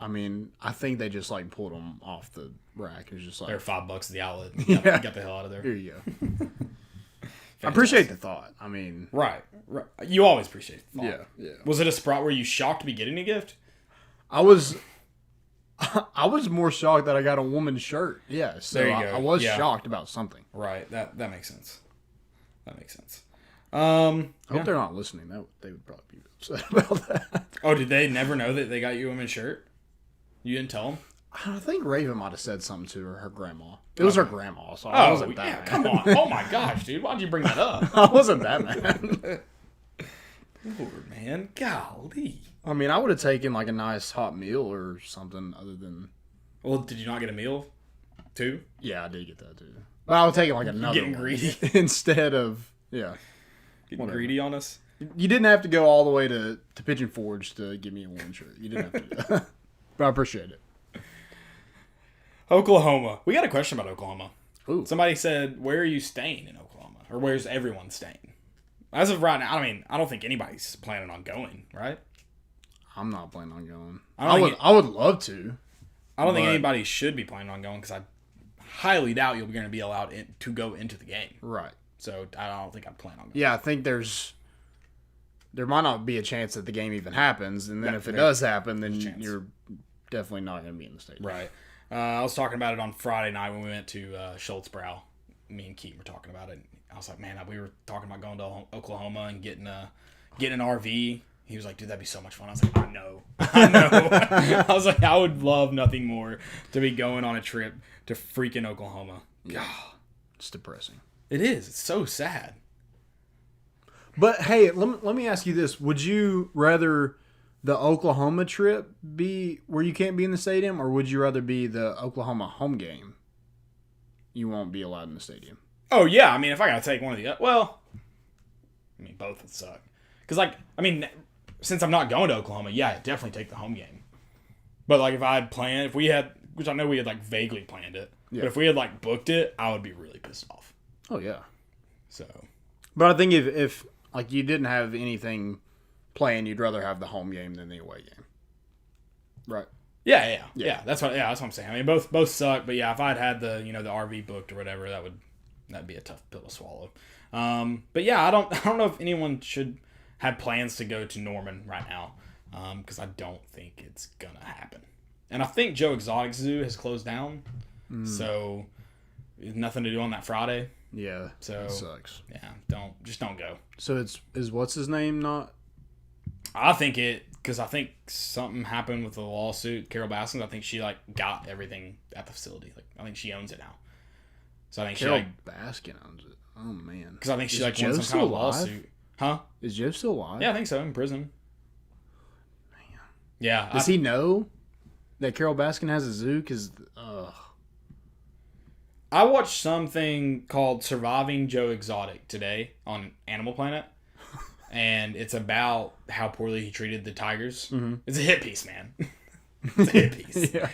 I mean, I think they just like pulled them off the rack. It was just like, They're $5 at the outlet. You got the hell out of there. here you go. I appreciate the thought. I mean, Right. You always appreciate the thought. yeah. Was it a spot where you shocked to be getting a gift? I was more shocked that I got a woman's shirt. Yeah, so There you I go. was Yeah. shocked about something. Right. That makes sense. That makes sense. I hope they're not listening. They would probably be upset about that. Oh, did they never know that they got you a women's shirt? You didn't tell them? I think Raven might have said something to her grandma. It was her grandma, so I wasn't that mad. Come on. Oh my gosh, dude. Why'd you bring that up? I wasn't that mad. Lord, man. Golly. I mean, I would have taken like a nice hot meal or something other than. Well, did you not get a meal too? Yeah, I did get that too. But I would take like another Getting one greedy. instead of Getting Greedy on us? You didn't have to go all the way to Pigeon Forge to give me a women's shirt. You didn't have to do that. But I appreciate it. Oklahoma. We got a question about Oklahoma. Ooh. Somebody said, where are you staying in Oklahoma? Or where's everyone staying? As of right now, I mean, I don't think anybody's planning on going, right? I'm not planning on going. I I would love to. I don't think But- anybody should be planning on going because I highly doubt you're going to be allowed to go into the game. Right. So I don't think I'd plan on going. Yeah, I think there might not be a chance that the game even happens, and then Yeah, if it there- does happen, then there's a chance. you're definitely not going to be in the stadium. Right. I was talking about it on Friday night when we went to Schultzbrow. Me and Keaton were talking about it. I was like, man, we were talking about going to Oklahoma and getting an RV. He was like, dude, that'd be so much fun. I was like, I know. I was like, I would love nothing more to be going on a trip to freaking Oklahoma. God. It's depressing. It is. It's so sad. But hey, let me ask you this: would you rather the Oklahoma trip be where you can't be in the stadium, or would you rather be the Oklahoma home game? You won't be allowed in the stadium. Oh, yeah. I mean, if I got to take one of the... Well, I mean, both would suck. Because, like, I mean, since I'm not going to Oklahoma, yeah, I'd definitely take the home game. But, like, if we had which I know we had like vaguely planned it, Yeah. but if we had like booked it, I would be really pissed off. Oh yeah. So, But I think if like you didn't have anything playing, you'd rather have the home game than the away game. Right. yeah. That's what I'm saying. I mean, both suck, but yeah, if I'd had the the RV booked or whatever, that'd be a tough pill to swallow. But yeah, I don't know if anyone should have plans to go to Norman right now, because I don't think it's gonna happen. And I think Joe Exotic Zoo has closed down, so there's nothing to do on that Friday. Yeah. So it sucks. Yeah, don't go. So is what's his name not? I think because I think something happened with the lawsuit. Carol Baskins, I think she like got everything at the facility. Like I think she owns it now. So I think Carol she like Baskin owns it. Oh man. because I think she Is like Joe won some still kind of alive? lawsuit. Huh? Is Joe still alive? Yeah, I think so. In prison. Yeah. Does he know that Carol Baskin has a zoo? Because I watched something called Surviving Joe Exotic today on Animal Planet. And it's about how poorly he treated the tigers. Mm-hmm. It's a hit piece, man. It's a hit piece. yeah.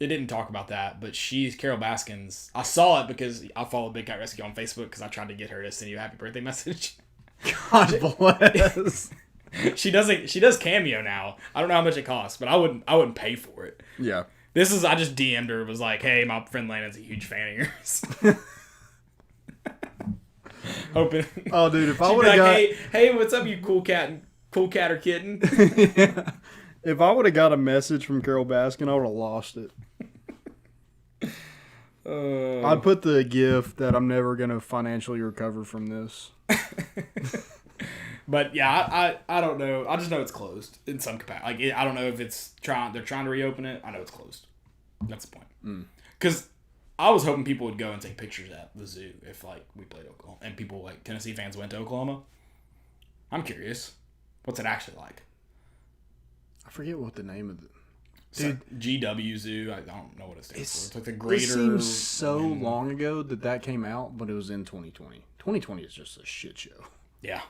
It didn't talk about that, but she's Carol Baskins. I saw it because I follow Big Cat Rescue on Facebook because I tried to get her to send you a happy birthday message. God bless. She does Cameo now. I don't know how much it costs, but I wouldn't pay for it. Yeah. I just DM'd her, was like, hey, my friend Landon's a huge fan of yours. Hoping. Oh, dude, if I She'd be would have like, got, hey, what's up, you cool cat or kitten? if I would have got a message from Carol Baskin, I would have lost it. I'd put the gift that I'm never gonna financially recover from this. But yeah, I don't know. I just know it's closed in some capacity. Like I don't know if they're trying to reopen it. I know it's closed. That's the point. Because I was hoping people would go and take pictures at the zoo if like we played Oklahoma and people like Tennessee fans went to Oklahoma. I'm curious, what's it actually like? I forget what the name of the Dude, like GW Zoo. I don't know what it stands for. It's like the greater. It seems so long ago that came out, but it was in 2020. 2020 is just a shit show. Yeah.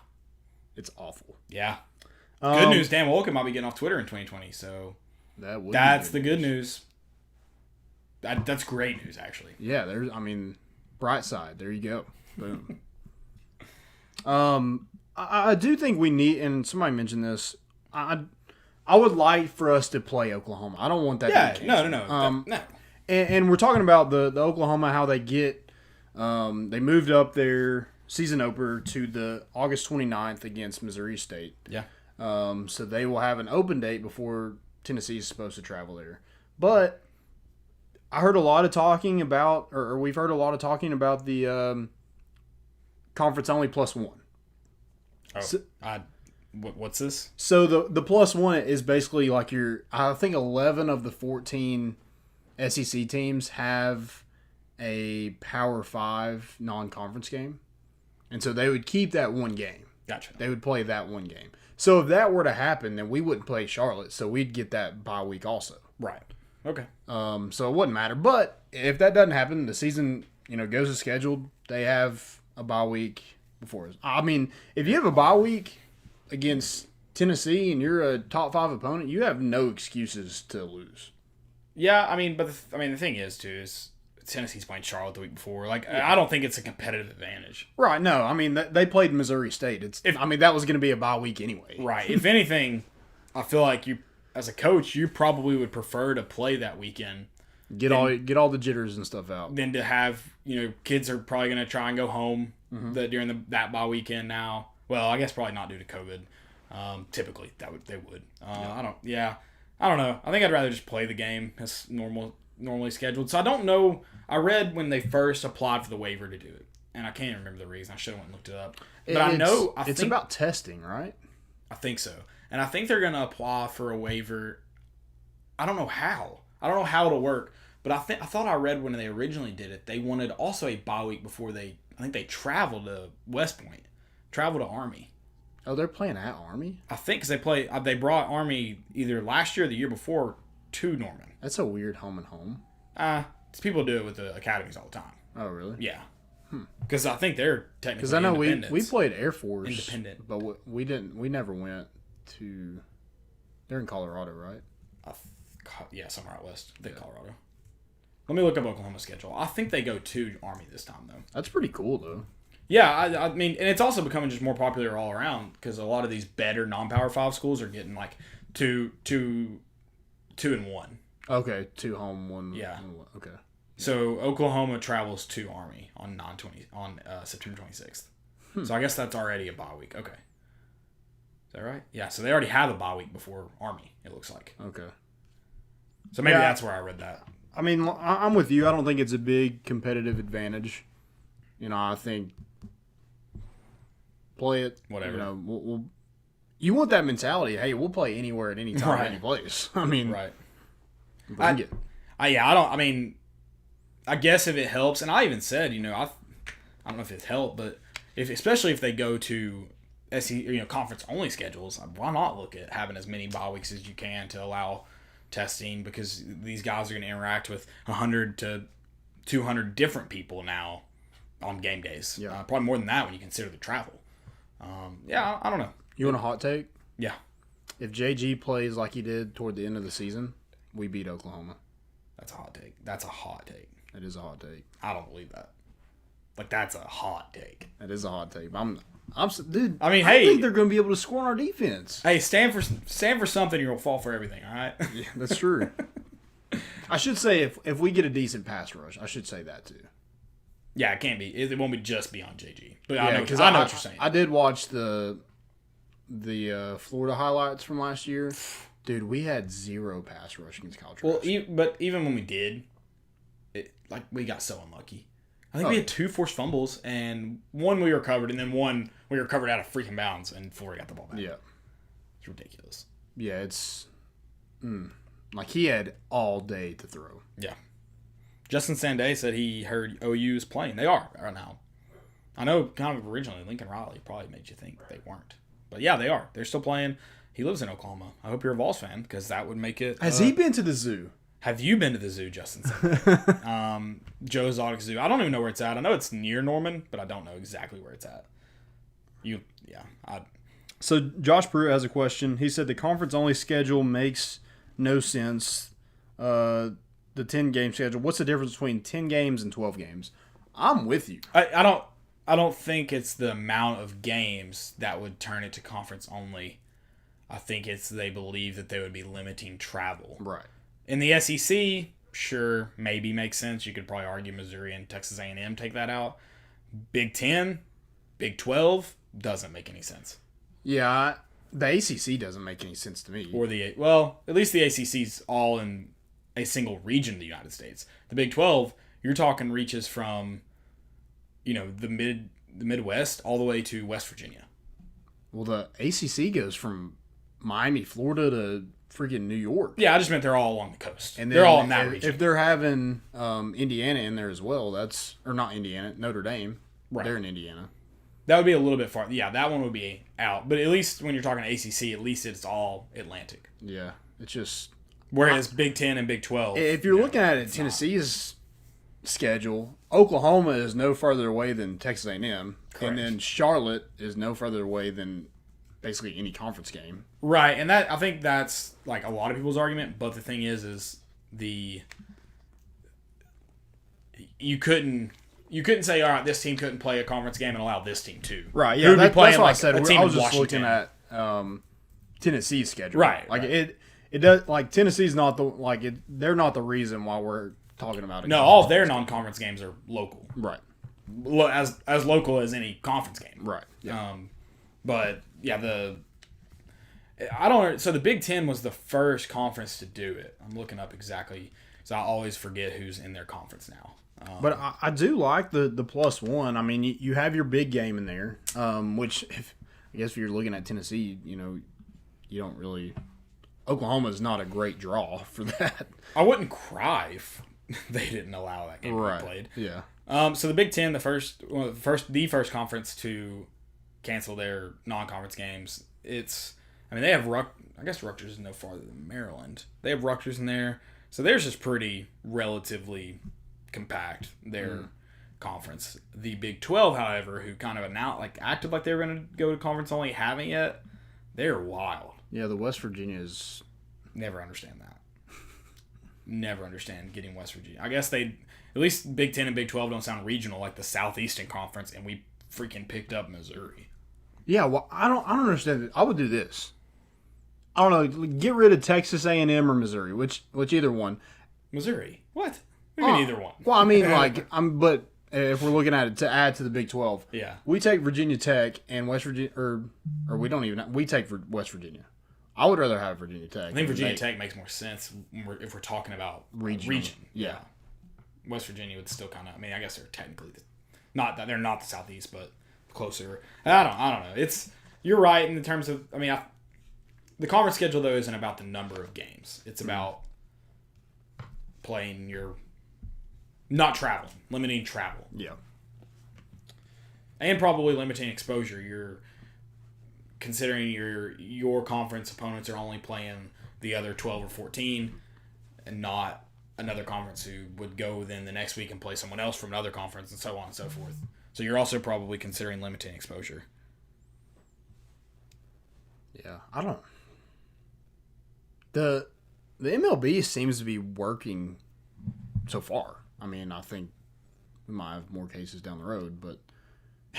It's awful. Yeah. Good news, Dan Wolken might be getting off Twitter in 2020, so that's the good news. That's great news, actually. Yeah, bright side. There you go. Boom. I do think we need, and somebody mentioned this, I would like for us to play Oklahoma. I don't want that to be canceled. No. No. And we're talking about the Oklahoma, how they get, they moved up their season opener to the August 29th against Missouri State. Yeah. So they will have an open date before Tennessee is supposed to travel there. But I heard a lot of talking about, or we've heard a lot of talking about the conference only +1. Oh, so, what's this? So the +1 is basically like I think 11 of the 14 SEC teams have a Power 5 non-conference game. And so they would keep that one game. Gotcha. They would play that one game. So if that were to happen, then we wouldn't play Charlotte. So we'd get that bye week also. Right. Okay. So it wouldn't matter. But if that doesn't happen, the season, goes as scheduled. They have a bye week before us. I mean, if you have a bye week against Tennessee and you're a top 5 opponent, you have no excuses to lose. Yeah, I mean, but the thing is Tennessee's playing Charlotte the week before. I don't think it's a competitive advantage. Right. No, I mean they played Missouri State. That was going to be a bye week anyway. Right. If anything, I feel like you, as a coach, you probably would prefer to play that weekend. Get all the jitters and stuff out. Than to have kids are probably going to try and go home during that bye weekend now. Well, I guess probably not due to COVID. Typically they would. I don't know. I think I'd rather just play the game as normally scheduled. So I don't know. I read when they first applied for the waiver to do it, and I can't remember the reason. I should have went and looked it up. But it's about testing, right? I think so, and I think they're going to apply for a waiver. I don't know how. I don't know how it'll work, but I thought I read when they originally did it, they wanted also a bye week before I think they traveled to West Point, traveled to Army. Oh, they're playing at Army? I think because they brought Army either last year or the year before to Norman. That's a weird home and home. People do it with the academies all the time. Oh, really? Yeah. Because I think they're technically because I know we played Air Force, independent, but we didn't. We never went to They're in Colorado, right? Yeah, somewhere out west. I think Colorado. Let me look up Oklahoma's schedule. I think they go to Army this time, though. That's pretty cool, though. Yeah, I mean, and it's also becoming just more popular all around because a lot of these better non-Power 5 schools are getting like 2-1. Okay, 2 home, 1. Yeah. Okay. So Oklahoma travels to Army on September 26th. So I guess that's already a bye week. Okay. Is that right? Yeah. So they already have a bye week before Army. It looks like. Okay. So maybe that's where I read that. I mean, I'm with you. I don't think it's a big competitive advantage. I think play it. Whatever. You want that mentality. Hey, we'll play anywhere at any time, Right. any place. I mean, Right. bring it. I guess if it helps, and I even said, I don't know if it's helped, but especially if they go to conference only schedules, why not look at having as many bye weeks as you can to allow testing, because these guys are going to interact with 100 to 200 different people now on game days. Yeah. Probably more than that when you consider the travel. I don't know. You want a hot take? Yeah. If JG plays like he did toward the end of the season, we beat Oklahoma. That's a hot take. That's a hot take. That is a hot take. I don't believe that. Like, that's a hot take. That is a hot take. Dude. I mean, I hey, think they're going to be able to score on our defense. Hey, stand for something, you'll fall for everything. All right. Yeah, that's true. I should say if we get a decent pass rush, I should say that too. Yeah, it can't be. It won't be just be on JG. But Yeah, I know what you're saying. I did watch the Florida highlights from last year. Dude, we had 0 pass rush against Kyle Trask. Well, but even when we did, we got so unlucky. I think we had 2 forced fumbles, and 1 we recovered, and then 1 we recovered out of freaking bounds, and Florida got the ball back. Yeah. It's ridiculous. Yeah, it's like he had all day to throw. Yeah. Justin Sanday said he heard OU is playing. They are right now. I know kind of originally Lincoln Riley probably made you think they weren't. But yeah, they are. They're still playing. He lives in Oklahoma. I hope you're a Vols fan, because that would make it... Has he been to the zoo? Have you been to the zoo, Justin? Joe Exotic Zoo. I don't even know where it's at. I know it's near Norman, but I don't know exactly where it's at. So Josh Pruitt has a question. He said the conference-only schedule makes no sense. The 10-game schedule. What's the difference between 10 games and 12 games? I'm with you. I don't think it's the amount of games that would turn it to conference only. I think it's they believe that they would be limiting travel. Right. In the SEC, sure, maybe makes sense. You could probably argue Missouri and Texas A&M take that out. Big 10, Big 12 doesn't make any sense. Yeah, the ACC doesn't make any sense to me. Or at least the ACC's all in a single region of the United States. The Big 12, you're talking reaches from, the Midwest all the way to West Virginia. Well, the ACC goes from Miami, Florida to freaking New York. Yeah, I just meant they're all along the coast. And they're all in that region. If they're having Indiana in there as well, or not Indiana, Notre Dame. Right. They're in Indiana. That would be a little bit far. Yeah, that one would be out. But at least when you're talking ACC, at least it's all Atlantic. Yeah, it's just... Whereas Big 10 and Big 12... If you're looking at it, Tennessee's schedule, Oklahoma is no further away than Texas A&M. Correct. And then Charlotte is no further away than basically any conference game. Right, and I think that's like a lot of people's argument, but the thing is you couldn't say, all right, this team couldn't play a conference game and allow this team to. Right, Who yeah, would be that's playing what I like said. a team I was in just Washington. looking at Tennessee's schedule. Right, like right. it does, like Tennessee's not they're not the reason why we're talking about it. No, all of their non-conference games are local. Right. As local as any conference game. Right. Yeah. But yeah, so the Big Ten was the first conference to do it. I'm looking up exactly, so I always forget who's in their conference now. But I do like the +1. I mean, you have your big game in there, which I guess if you're looking at Tennessee, you don't really. Oklahoma's not a great draw for that. I wouldn't cry if they didn't allow that game to be played. Yeah. So the Big Ten, the first conference to cancel their non-conference games. They have I guess Rutgers is no farther than Maryland. They have Rutgers in there, so theirs is pretty relatively compact. Their conference. The Big 12, however, who kind of acted like they were going to go to conference only, haven't yet. They're wild. Yeah, the West Virginia is... Never understand that. Never understand getting West Virginia. I guess they, at least Big 10 and Big 12 don't sound regional like the Southeastern Conference, and we freaking picked up Missouri. Yeah, well, I don't understand it. I would do this. I don't know. Get rid of Texas A&M or Missouri, which either one. Missouri? What? We mean either one. Well, I mean, but if we're looking at it to add to the Big 12, Yeah. we take Virginia Tech and West Virginia, or we don't even. We take West Virginia. I would rather have Virginia Tech. I think Virginia Tech makes more sense if we're talking about region. Yeah. West Virginia would still kind of. I mean, I guess they're technically not that they're not the Southeast, but closer. I don't know. You're right in the terms of. I mean, the conference schedule though isn't about the number of games. It's about playing your not traveling, limiting travel. Yeah. And probably limiting exposure. You're considering your conference opponents are only playing the other 12 or 14 and not another conference who would go then the next week and play someone else from another conference and so on and so forth. So you're also probably considering limiting exposure. Yeah, I don't. The MLB seems to be working so far. I mean, I think we might have more cases down the road, but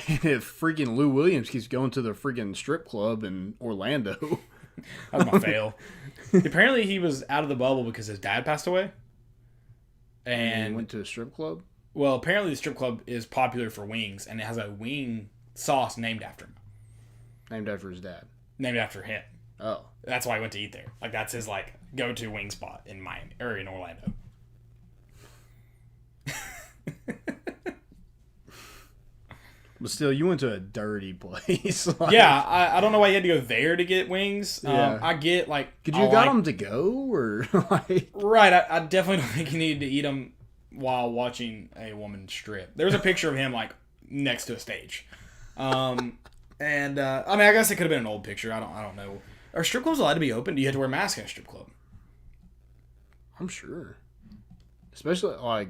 if freaking Lou Williams keeps going to the freaking strip club in Orlando, That's my fail. Apparently he was out of the bubble because his dad passed away. and And went to a strip club. well, apparently the strip club is popular for wings and it has a wing sauce named after him. Named after his dad. Named after him. Oh. That's why I went to eat there. Like that's his go-to wing spot in Miami or in Orlando. But still, you went to a dirty place. Like, Yeah, I don't know why you had to go there to get wings. Yeah. I get Could you have got them to go or like? Right, I definitely don't think you needed to eat them while watching a woman strip. There was a picture of him like next to a stage, and I mean I guess it could have been an old picture. I don't know. Are strip clubs allowed to be open? Do you have to wear a mask in a strip club? I'm sure. Especially like,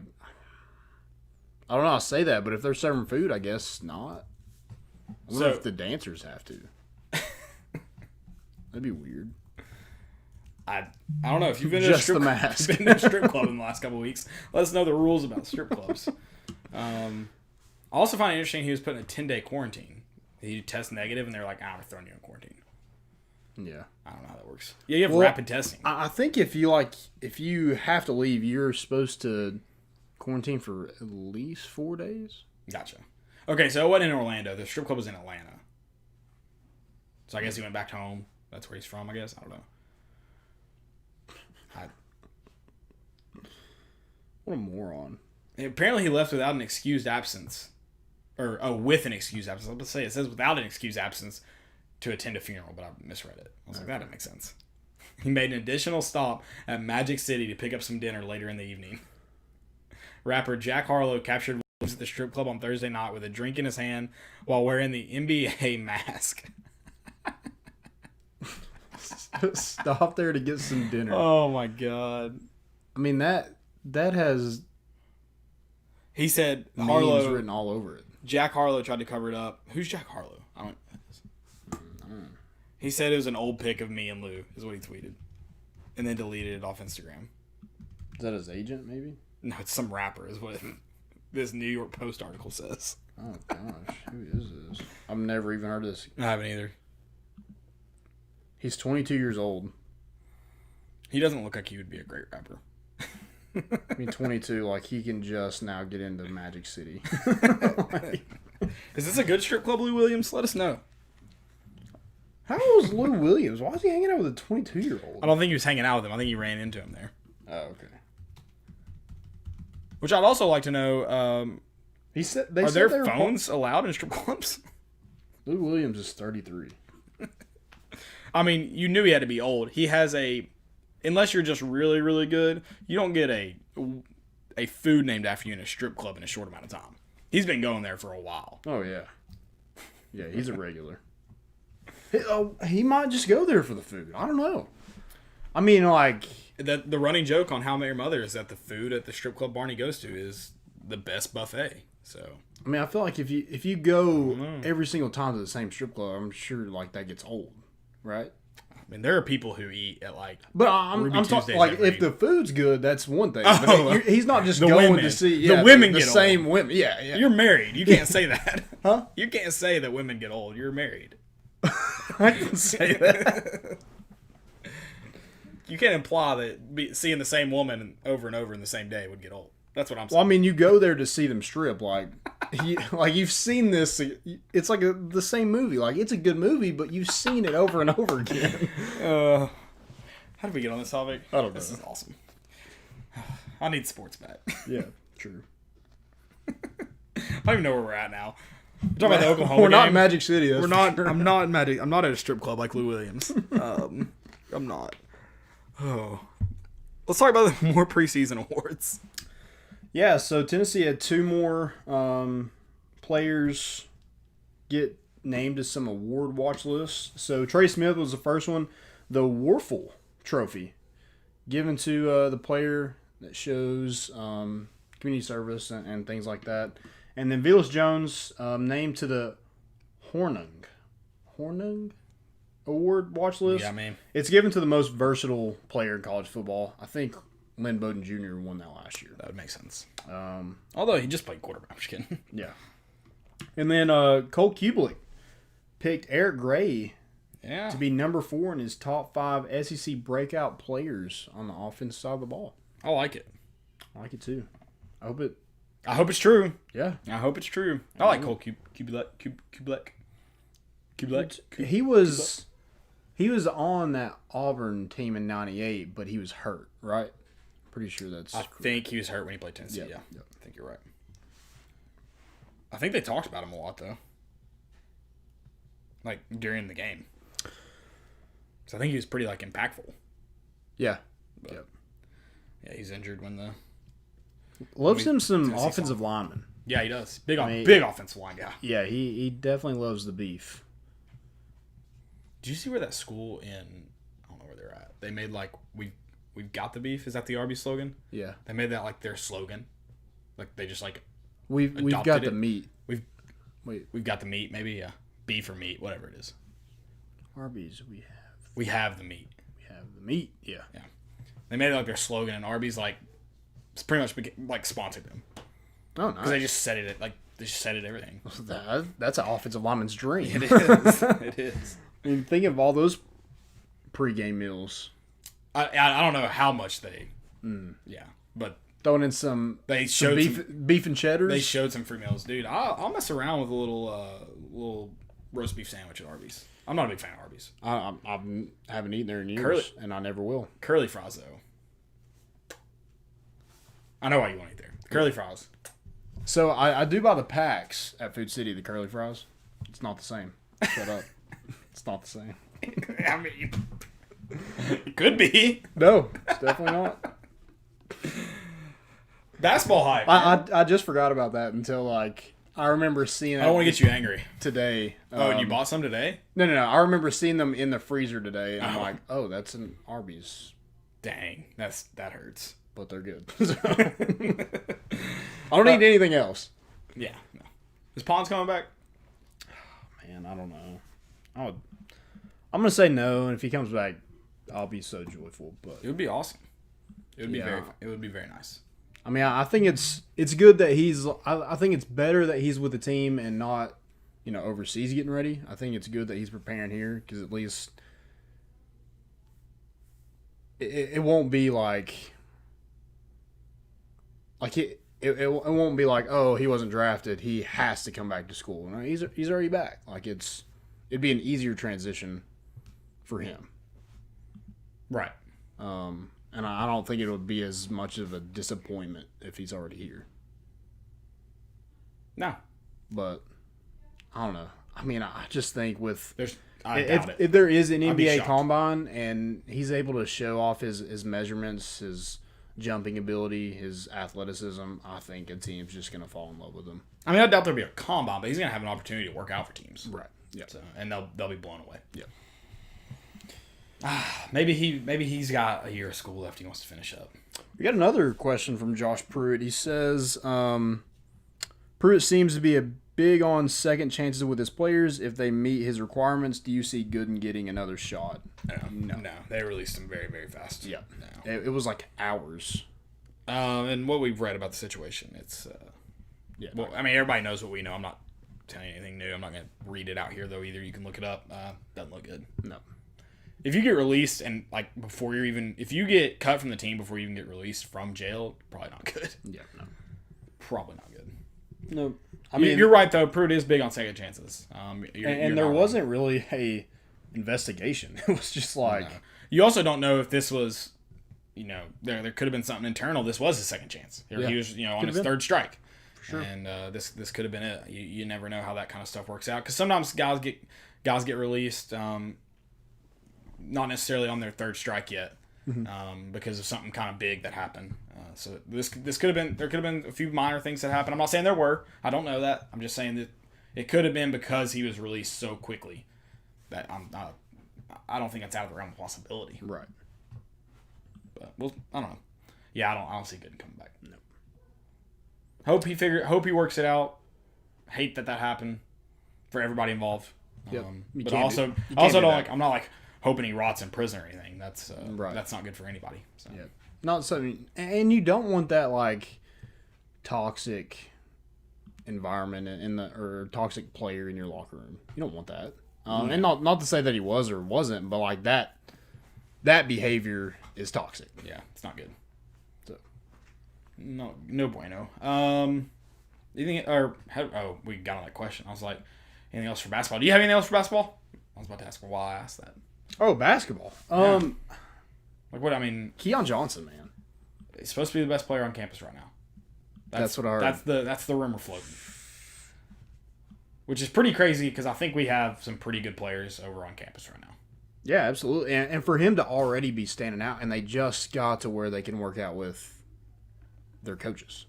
I don't know how to say that, but if they're serving food, I guess not. I wonder So- if the dancers have to. That'd be weird. I don't know if you've been to a Just strip the club, mask. been to a strip club in the last couple of weeks. Let us know the rules about strip clubs. I also find it interesting he was put in a 10-day quarantine. He tests negative, and they're like, we're throwing you in quarantine. Yeah. I don't know how that works. Yeah, you have Well, rapid testing. I think if you have to leave, you're supposed to quarantine for at least 4 days. Gotcha. Okay, so it wasn't in Orlando. The strip club was in Atlanta. So I guess he went back home. That's where he's from, I guess. I don't know. What a moron. Apparently he left without an excused absence. With an excused absence. Let's say it says without an excused absence to attend a funeral, but I misread it. I was like, that didn't make sense. He made an additional stop at Magic City to pick up some dinner later in the evening. Rapper Jack Harlow captured Williams at the strip club on Thursday night with a drink in his hand while wearing the NBA mask. Stop there to get some dinner. Oh my god. I mean, that has He said memes Harlow written all over it. Jack Harlow tried to cover it up. Who's Jack Harlow? I don't know. He said it was an old pic of me and Lou, is what he tweeted. And then deleted it off Instagram. Is that his agent, maybe? No, it's some rapper, is what this New York Post article says. Oh, gosh. Who is this? I've never even heard of this. I haven't either. He's 22 years old. He doesn't look like he would be a great rapper. I mean, 22, like, he can just now get into Magic City. Is this a good strip club, Lou Williams? Let us know. How old is Lou Williams? Why is he hanging out with a 22-year-old? I don't think he was hanging out with him. I think he ran into him there. Oh, okay. Which I'd also like to know, He said are they there were phones allowed in strip clubs? Lou Williams is 33. I mean, you knew he had to be old. He has unless you're just really, really good, you don't get a food named after you in a strip club in a short amount of time. He's been going there for a while. Oh, yeah. Yeah, he's a regular. He might just go there for the food. I don't know. I mean, like... The running joke on How I Met Your Mother is that the food at the strip club Barney goes to is the best buffet. So I mean, I feel like if you go every single time to the same strip club, I'm sure, like, that gets old, right? I mean, there are people who eat at like. But I'm Ruby talking Tuesdays like every- if the food's good, that's one thing. Oh. But he's not just The going women. to see The women the get same old. women. Yeah, yeah. You're married. You can't say that. Huh? You can't say that women get old. You're married. I can say that. You can't imply that seeing the same woman over and over in the same day would get old. That's what I'm saying. Well, I mean, you go there to see them strip. Like you've seen this. It's like the same movie. Like it's a good movie, but you've seen it over and over again. How did we get on this topic? I don't know. This is awesome. I need sports back. Yeah, true. I don't even know where we're at now. We're talking about the Oklahoma We're not in game. Magic City. That's We're for not. sure. I'm not in Magic. I'm not at a strip club like Lou Williams. I'm not. Oh, let's talk about the more preseason awards. Yeah, so Tennessee had two more players get named to some award watch lists. So Trey Smith was the first one. The Warfel Trophy, given to the player that shows community service and things like that. And then Velus Jones named to the Hornung Award watch list. Yeah, man. It's given to the most versatile player in college football. I think Lynn Bowden Jr. won that last year. That would make sense. Although he just played quarterback. I'm just kidding. Yeah. And then Cole Kubelik picked Eric Gray Yeah. to be number 4 in his top 5 SEC breakout players on the offensive side of the ball. I like it. I like it too. I hope it's true. yeah. I hope it's true. I like Cole Kubelik. He was on that Auburn team in '98, but he was hurt, right? Pretty sure that's I think he was hurt when he played Tennessee. Yep, Yeah. yep. I think you're right. I think they talked about him a lot though. Like during the game. So I think he was pretty like impactful. yeah. But, Yep. Yeah, he's injured when the Loves him some Tennessee offensive linemen. Yeah, he does. Big mean- big offensive line guy. Yeah, he definitely loves the beef. Did you see where that school in I don't know where they're at. They made like we've got the beef. Is that the Arby slogan? Yeah. They made that like their slogan. Like they just like We've Adopted got it. the meat. we've got the meat, maybe, yeah. Beef or meat, whatever it is. Arby's, we We have the meat. have the meat. Yeah. They made it like their slogan, and Arby's like it's pretty much like sponsored them Oh, because nice. they just said it like they just said it everything. That's an offensive lineman's dream. It is. It is. I mean, think of all those pregame meals. I don't know how much they. Yeah, but Throwing in some they showed beef and cheddars. they showed some free meals, dude. I'll mess around with a little roast beef sandwich at Arby's. I'm not a big fan of Arby's. I haven't eaten there in years, Curly- and I never will. Curly fries though. I know why you want to eat there. Curly fries. So I do buy the packs at Food City, the curly fries. It's not the same. Shut up. It's not the same. I mean, it could be No, it's definitely not. basketball hype. I just forgot about that until like I remember seeing it I don't want to get you angry. today. Oh, and you bought some today? No. I remember seeing them in the freezer today, and I'm like, oh, that's an Arby's, Dang, that hurts. but they're good. I don't eat anything else. Yeah. No. Is Pons coming back? Man, I don't know. I'm gonna say no, and if he comes back, I'll be so joyful. But It would be awesome. It would be Yeah. It would be very nice. I mean, I think it's good that he's. I think it's better that he's with the team and not, overseas getting ready. I think it's good that he's preparing here because at least it won't be like it won't be like, oh, he wasn't drafted, he has to come back to school. No, he's already back. Like it'd be an easier transition for him. Right. And I don't think it would be as much of a disappointment if he's already here. No. But I don't know. I mean, I just think with I doubt it. if there is an I'd be NBA shocked. combine and he's able to show off his measurements, his jumping ability, his athleticism, I think a team's just going to fall in love with him. I mean, I doubt there'll be a combine, but he's gonna have an opportunity to work out for teams. Right. Yeah. So, and they'll be blown away. Yeah. Maybe he's got a year of school left. He wants to finish up. We got another question from Josh Pruitt. He says, Pruitt seems to be a big on second chances with his players. If they meet his requirements, do you see Gooden getting another shot? No. They released him very, very fast. Yeah. No. It was like hours. And what we've read about the situation, it's well, I mean, everybody knows what we know. I'm not telling you anything new. I'm not going to read it out here though either. You can look it up. Doesn't look good. No. If you get released and like before you're even, if you get cut from the team before you even get released from jail, probably not good. Yeah, no. Probably not good. No. I mean, you're right though. Pruitt is big on second chances. And there wasn't really a investigation. It was just like you also don't know if this was, there could have been something internal. This was his second chance. He was on his third strike. For sure. And this could have been it. You never know how that kind of stuff works out because sometimes guys get released. Not necessarily on their third strike yet, because of something kind of big that happened. So this could have been, there could have been a few minor things that happened. I'm not saying there were. I don't know that. I'm just saying that it could have been because he was released so quickly that I don't think that's out of the realm of possibility. Right. But I don't know. Yeah, I don't see Gooden coming back. No. Hope he works it out. Hate that happened for everybody involved. Yep. But also don't like. I'm not like hoping he rots in prison or anything. That's right. That's not good for anybody. So. Yeah. Not something, and you don't want that like toxic environment or toxic player in your locker room. You don't want that. And not to say that he was or wasn't, but like that behavior is toxic. Yeah, it's not good. So no bueno. We got on that question. I was like, anything else for basketball? Do you have anything else for basketball? I was about to ask why I asked that. Oh, basketball. Like what? I mean, Keon Johnson, man. He's supposed to be the best player on campus right now. That's what I heard. That's the rumor floating. Which is pretty crazy because I think we have some pretty good players over on campus right now. Yeah, absolutely. And for him to already be standing out, and they just got to where they can work out with their coaches.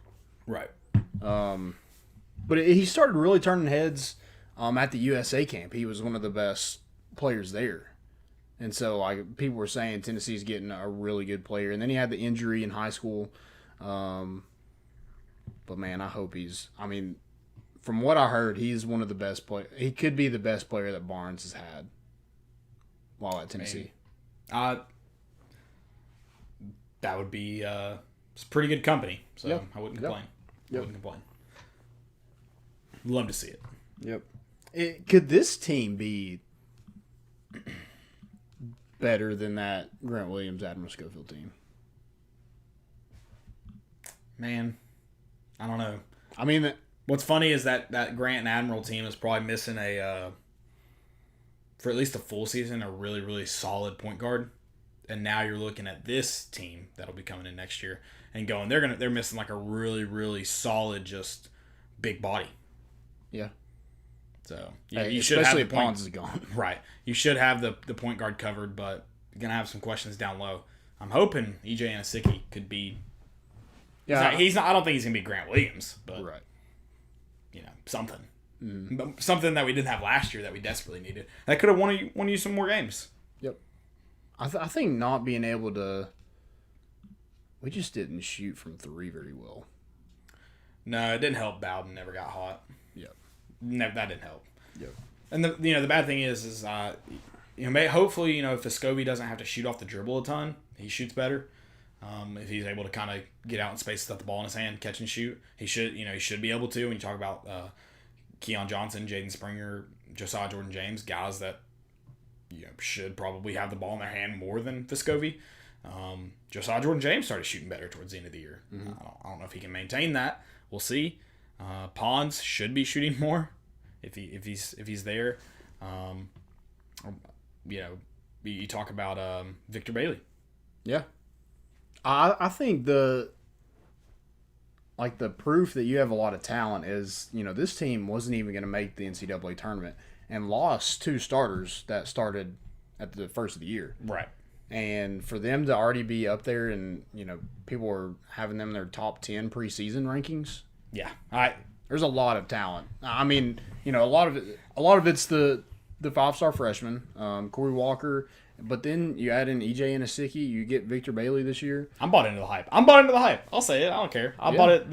Right. But he started really turning heads at the USA camp. He was one of the best players there. And so, like, people were saying Tennessee's getting a really good player. And then he had the injury in high school. But, man, I hope from what I heard, he's one of the best players. He could be the best player that Barnes has had while at Tennessee. That would be it's pretty good company. So yep. I wouldn't complain. Yep. I wouldn't complain. Love to see it. Yep. Could this team be better than that Grant Williams, Admiral Schofield team? Man, I don't know. I mean, what's funny is that Grant and Admiral team is probably missing for at least a full season, a really, really solid point guard. And now you're looking at this team that'll be coming in next year and going, they're missing like a really, really solid, just big body. Yeah. So you should especially if Pons is gone. Right. You should have the point guard covered, but you're gonna have some questions down low. I'm hoping EJ Anasicki could be. Yeah. He's not. I don't think he's gonna be Grant Williams, but right. Something. Something that we didn't have last year that we desperately needed. That could have won you some more games. Yep. I think not being able to. We just didn't shoot from three very well. No, it didn't help. Bowden never got hot. Yep. No, that didn't help. Yep. And the bad thing is hopefully if Vescovi doesn't have to shoot off the dribble a ton, he shoots better. If he's able to kind of get out in space, set the ball in his hand, catch and shoot, he should be able to. When you talk about Keon Johnson, Jaden Springer, Josiah Jordan James, guys that should probably have the ball in their hand more than Vescovi. Josiah Jordan James started shooting better towards the end of the year. Mm-hmm. I don't know if he can maintain that. We'll see. Pons should be shooting more if he's there. You talk about Victor Bailey. Yeah, I think the proof that you have a lot of talent is this team wasn't even going to make the NCAA tournament and lost two starters that started at the first of the year. Right. And for them to already be up there and people were having them in their top 10 preseason rankings. Yeah, there's a lot of talent. I mean, a lot of it's the 5-star freshman, Corey Walker, But then you add in EJ Anosike, you get Victor Bailey this year. I'm bought into the hype. I'll say it. I don't care. I bought it.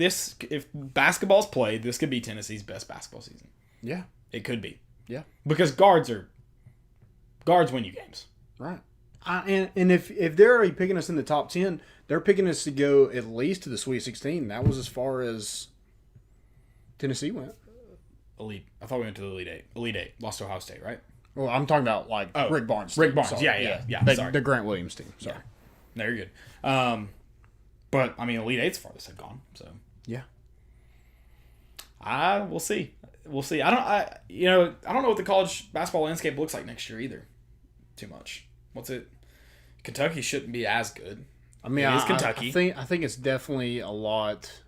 If basketball's played, this could be Tennessee's best basketball season. Yeah. It could be. Yeah. Because guards win you games. Right. And if they're already picking us in the top 10, they're picking us to go at least to the Sweet 16. That was as far as Tennessee went. I thought we went to the Elite Eight. Elite Eight. Lost to Ohio State, right? Well, I'm talking about Rick Barnes. Rick Barnes. Sorry. Yeah. Sorry. The Grant Williams team. Sorry. No, you're good. But I mean, Elite Eight's farthest I've gone. So yeah. We'll see. I don't know what the college basketball landscape looks like next year either. Too much. What's it? Kentucky shouldn't be as good. I mean, it's Kentucky. I think it's definitely a lot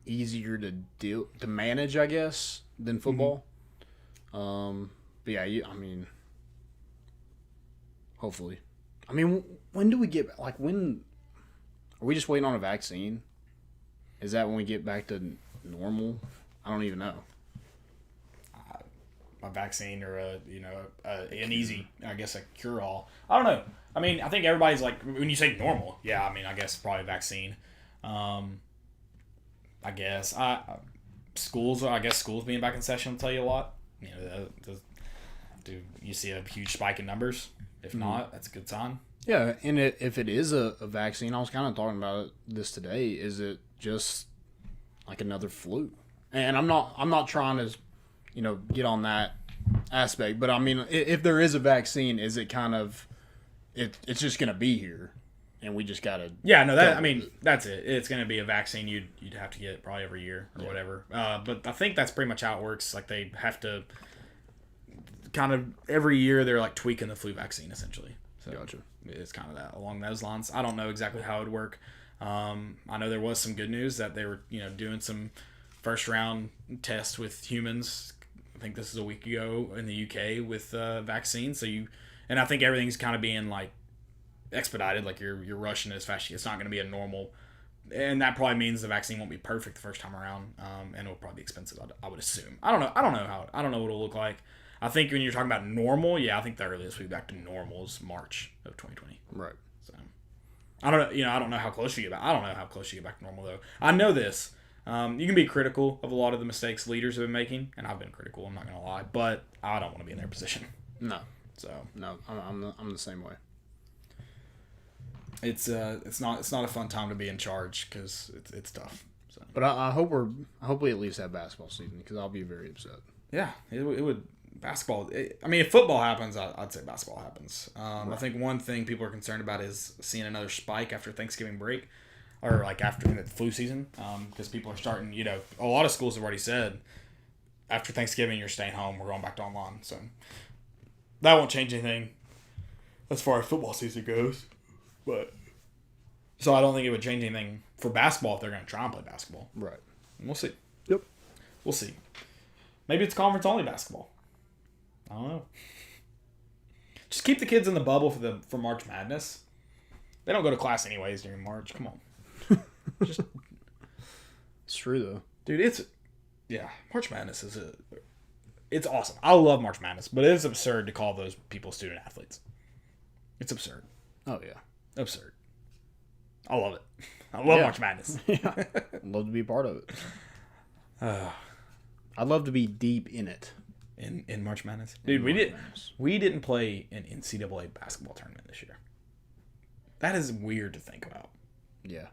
easier to manage, I guess, than football. But yeah, I mean, hopefully. I mean, when do we get when? Are we just waiting on a vaccine? Is that when we get back to normal? I don't even know. A vaccine or an easy, I guess, a cure-all. I don't know. I mean, I think everybody's like, when you say normal, yeah, I mean, I guess probably vaccine. I guess. Schools being back in session will tell you a lot. You know, do you see a huge spike in numbers? If not, that's a good sign. Yeah, and if it is a vaccine, I was kind of talking about this today. Is it just like another flu? And I'm not trying to, get on that aspect. But I mean, if there is a vaccine, is it kind of it's just gonna be here, and we just gotta. Yeah, no, that's it. It's gonna be a vaccine you'd have to get probably every year or whatever. But I think that's pretty much how it works. Like they have to kind of every year they're like tweaking the flu vaccine essentially. So Gotcha. It's kind of that along those lines. I don't know exactly how it would work. I know there was some good news that they were doing some first round tests with humans. I think this is a week ago in the UK with vaccines. And I think everything's kind of being like expedited. Like you're rushing it as fast. It's not going to be a normal, and that probably means the vaccine won't be perfect the first time around. And it'll probably be expensive. I would assume. I don't know what it'll look like. I think when you're talking about normal, I think the earliest we'll be back to normal is March of 2020. Right. So I don't know. I don't know how close you get back. I don't know how close you get back to normal though. I know this. You can be critical of a lot of the mistakes leaders have been making, and I've been critical. I'm not gonna lie, but I don't want to be in their position. No. So no, I'm the same way. It's not a fun time to be in charge because it's tough. So. But I hope we at least have basketball season because I'll be very upset. Yeah, it would. Basketball. If football happens, I'd say basketball happens. I think one thing people are concerned about is seeing another spike after Thanksgiving break, or like after the flu season, because people are starting. A lot of schools have already said after Thanksgiving you're staying home. We're going back to online, so that won't change anything as far as football season goes. But so I don't think it would change anything for basketball if they're going to try and play basketball. Right. And we'll see. Yep. We'll see. Maybe it's conference only basketball. I don't know. Just keep the kids in the bubble for March Madness. They don't go to class anyways during March. Come on. It's true though, dude. March Madness it's awesome. I love March Madness, but it is absurd to call those people student athletes. It's absurd. Oh yeah, absurd. I love it. I love March Madness. Yeah, I'd love to be a part of it. I'd love to be deep in it. In March Madness, dude, we didn't play an NCAA basketball tournament this year. That is weird to think about. Yeah,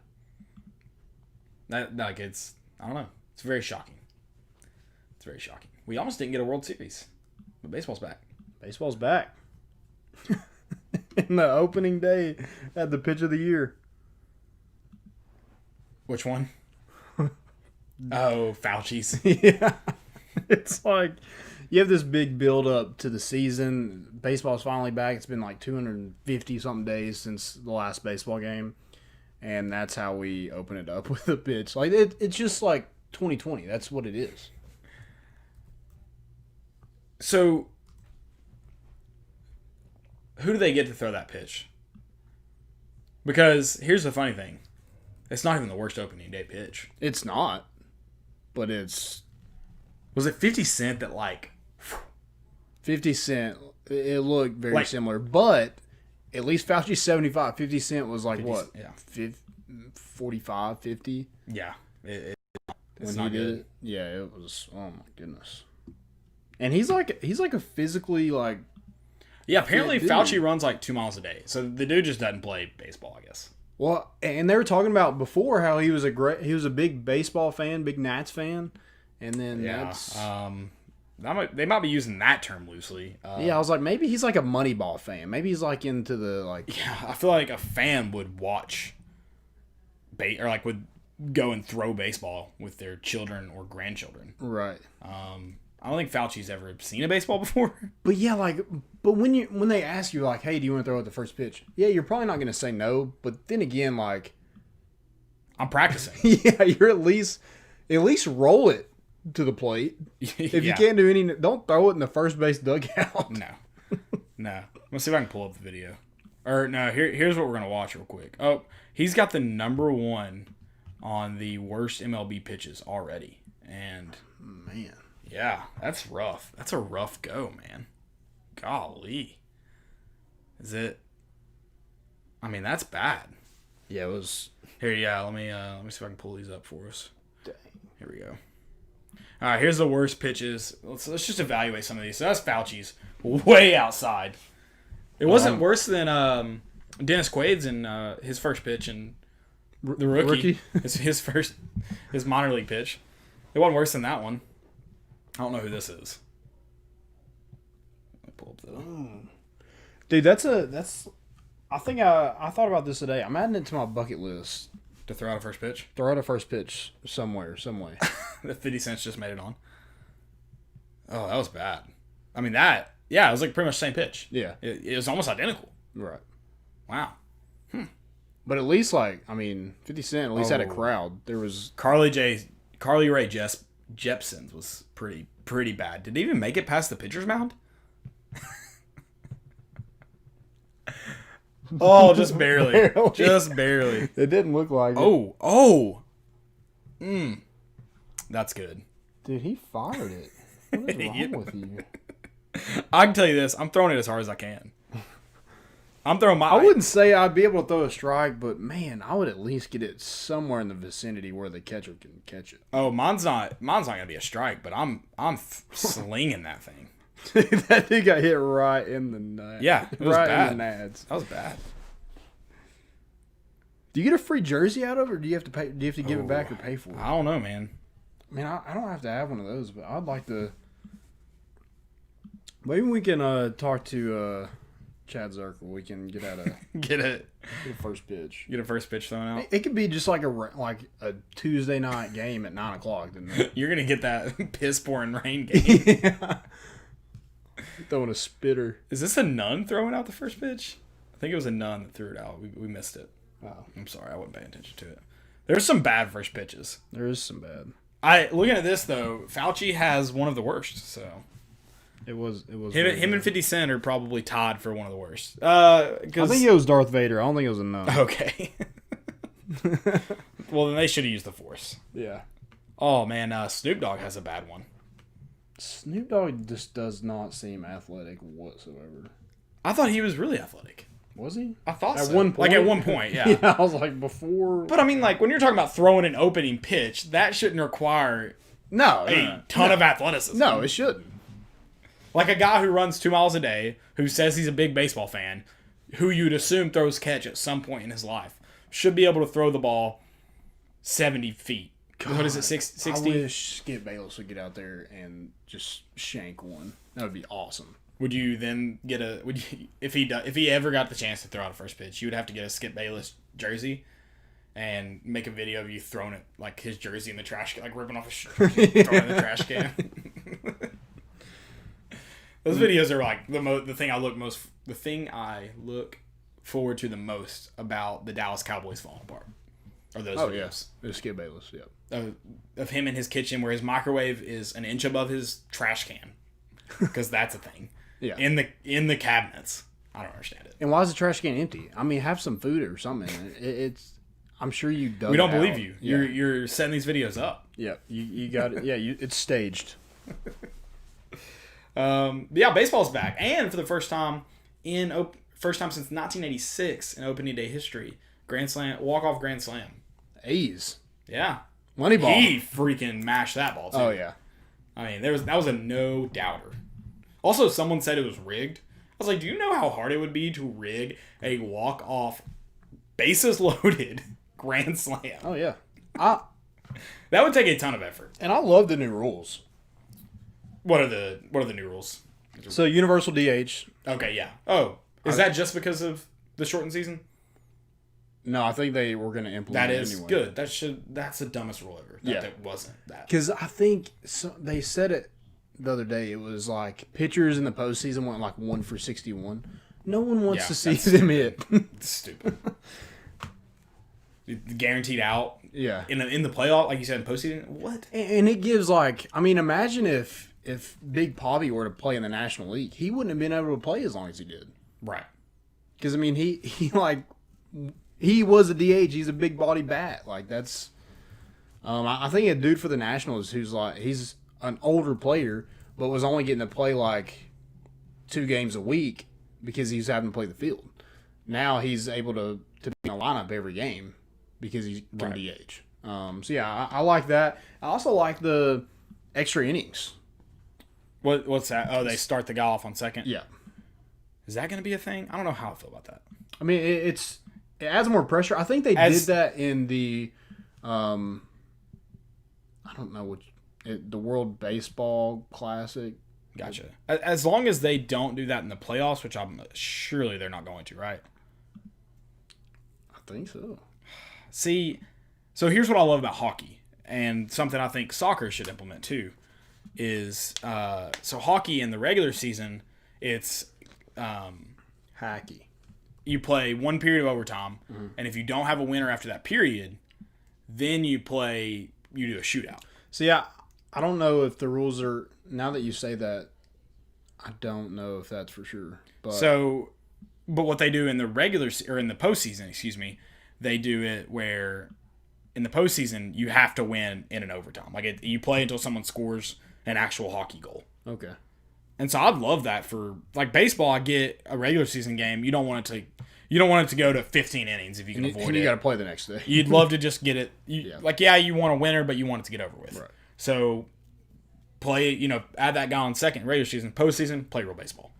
I don't know. It's very shocking. It's very shocking. We almost didn't get a World Series, but baseball's back. Baseball's back. In the opening day, at the pitch of the year. Which one? Oh, Fauci's. Yeah, it's like. You have this big build up to the season. Baseball's finally back. It's been like 250 something days since the last baseball game, and that's how we open it up with a pitch. Like it's just like 2020. That's what it is. So, who do they get to throw that pitch? Because here's the funny thing: it's not even the worst opening day pitch. It's not, but it's. Was it 50 Cent that 50 Cent, it looked very similar, but at least Fauci's 75. 50 Cent was like 50, what? yeah. 45, 50. Yeah. It's When not he did good. it. Yeah, it was. Oh my goodness. And he's like a physically like. Yeah, apparently Yeah, dude. Fauci runs like 2 miles a day. So the dude just doesn't play baseball, I guess. Well, and they were talking about before how he was a big baseball fan, big Nats fan, and then that's They might be using that term loosely. yeah. I was like, maybe he's like a Moneyball fan. Maybe he's like into the like. Yeah, I feel like a fan would watch or like would go and throw baseball with their children or grandchildren. Right. I don't think Fauci's ever seen a baseball before. But yeah, but when they ask you like, hey, do you want to throw at the first pitch? Yeah, you're probably not going to say no. But then again, like, I'm practicing. yeah, you're at least roll it to the plate. If you can't do any, don't throw it in the first base dugout. No. Let's see if I can pull up the video. Or no, here's what we're gonna watch real quick. Oh, he's got the number 1 on the worst MLB pitches already, and Man. yeah, that's rough. That's a rough go, man. Golly. Is it? I mean, that's bad. Yeah, it was. Here, yeah. Let me see if I can pull these up for us. Dang. Here we go. All right, here's the worst pitches. Let's just evaluate some of these. So that's Fauci's way outside. It wasn't worse than Dennis Quaid's in his first pitch and the rookie. his minor league pitch. It wasn't worse than that one. I don't know who this is. Let me pull up the. Dude, that's. I think I thought about this today. I'm adding it to my bucket list. To throw out a first pitch. Throw out a first pitch somewhere, some way. The 50 cents just made it on. Oh, that was bad. I mean, that. Yeah, it was like pretty much the same pitch. Yeah. It was almost identical. Right. Wow. But at least, 50 Cent at least had a crowd. There was... Carly Rae Jepsen's was pretty bad. Did he even make it past the pitcher's mound? Oh, just barely. Barely. Just barely. It didn't look like it. Oh. That's good. Dude, he fired it. What is wrong with you? I can tell you this. I'm throwing it as hard as I can. I'm throwing my... I wouldn't say I'd be able to throw a strike, but, man, I would at least get it somewhere in the vicinity where the catcher can catch it. Oh, mine's not going to be a strike, but I'm slinging that thing. That dude got hit right in the nads. Yeah, it was right bad. in the nads. That was bad. Do you get a free jersey out of it, or do you have to pay? Do you have to give it back or pay for it? I don't know, man. I mean, I don't have to have one of those, but I'd like to. Maybe we can talk to Chad Zirkle. We can get out a Get a first pitch. Get a first pitch thrown out. It could be just like a Tuesday night game at 9:00. Then You're gonna get that piss pouring rain game. yeah. Throwing a spitter. Is this a nun throwing out the first pitch? I think it was a nun that threw it out. We missed it. Oh, I'm sorry, I wasn't paying attention to it. There's some bad first pitches. there is some bad. Looking at this though, Fauci has one of the worst. So It was. him and 50 Cent are probably tied for one of the worst. I think it was Darth Vader. I don't think it was a nun. Okay. Well, then they should have used the Force. Yeah. Oh man, Snoop Dogg has a bad one. Snoop Dogg just does not seem athletic whatsoever. I thought he was really athletic. Was he? I thought At so. one point? Like at one point, yeah. Yeah, I was like before. But I mean, like when you're talking about throwing an opening pitch, that shouldn't require No, a ton of athleticism. No, it shouldn't. Like a guy who runs 2 miles a day, who says he's a big baseball fan, who you'd assume throws catch at some point in his life, should be able to throw the ball 70 feet. What is it, 60? I wish Skip Bayless would get out there and just shank one. That would be awesome. Would you then get if he ever got the chance to throw out a first pitch, you would have to get a Skip Bayless jersey and make a video of you throwing it, like his jersey in the trash can, like ripping off his shirt, throwing it in the trash can. Those videos are like the thing I look forward to the most about the Dallas Cowboys falling apart. Are those videos? Yeah. Skip Bayless, yeah. Of him in his kitchen where his microwave is an inch above his trash can, because that's a thing. Yeah. In the cabinets. I don't understand it. And why is the trash can empty? I mean, have some food or something in it. It's. I'm sure you dug We don't it out. believe you. Yeah. You're setting these videos up. Yeah. You got it. Yeah. It's staged. Yeah, baseball's back, and for the first time First time since 1986 in opening day history. Grand slam, walk-off grand slam. A's. Yeah. Moneyball. He freaking mashed that ball, too. Oh, yeah. I mean, that was a no-doubter. Also, someone said it was rigged. I was like, do you know how hard it would be to rig a walk-off, bases-loaded grand slam? Oh, yeah. That would take a ton of effort. And I love the new rules. What are the new rules? So, universal DH. Okay, yeah. Oh, is that just because of the shortened season? No, I think they were going to implement That it is anyway. good. That's the dumbest rule ever. Yeah. That wasn't that. Because I think they said it the other day. It was like pitchers in the postseason went like 1 for 61. No one wants Yeah, to see that's them hit. It's stupid. Guaranteed out. Yeah. In the playoff, like you said, in postseason. What? And it gives like, I mean, imagine if Big Papi were to play in the National League, he wouldn't have been able to play as long as he did. Right. Because, I mean, he was a DH. He's a big body bat. Like, that's... I think a dude for the Nationals who's like... He's an older player, but was only getting to play, like, 2 games a week because he's having to play the field. Now he's able to be in the lineup every game because he's can DH. So, yeah, I like that. I also like the extra innings. What's that? Oh, they start the guy off on second? Yeah. Is that going to be a thing? I don't know how I feel about that. I mean, it adds more pressure. I think they did that in the, I don't know the World Baseball Classic. Gotcha. As long as they don't do that in the playoffs, which I'm surely they're not going to, right? I think so. See, so here's what I love about hockey, and something I think soccer should implement too, is so hockey in the regular season, it's Hacky. you play 1 period of overtime, and if you don't have a winner after that period, then you do a shootout. So, yeah, I don't know if the rules are, now that you say that, I don't know if that's for sure. But what they do in the in the postseason, excuse me, they do it where in the postseason you have to win in an overtime. Like you play until someone scores an actual hockey goal. Okay. And so I'd love that for like baseball. I get a regular season game. You don't want it to go to 15 innings if you can avoid it. And you got to play the next day. You'd love to just get it. You want a winner, but you want it to get over with. Right. So play, add that guy on second regular season, postseason, play real baseball.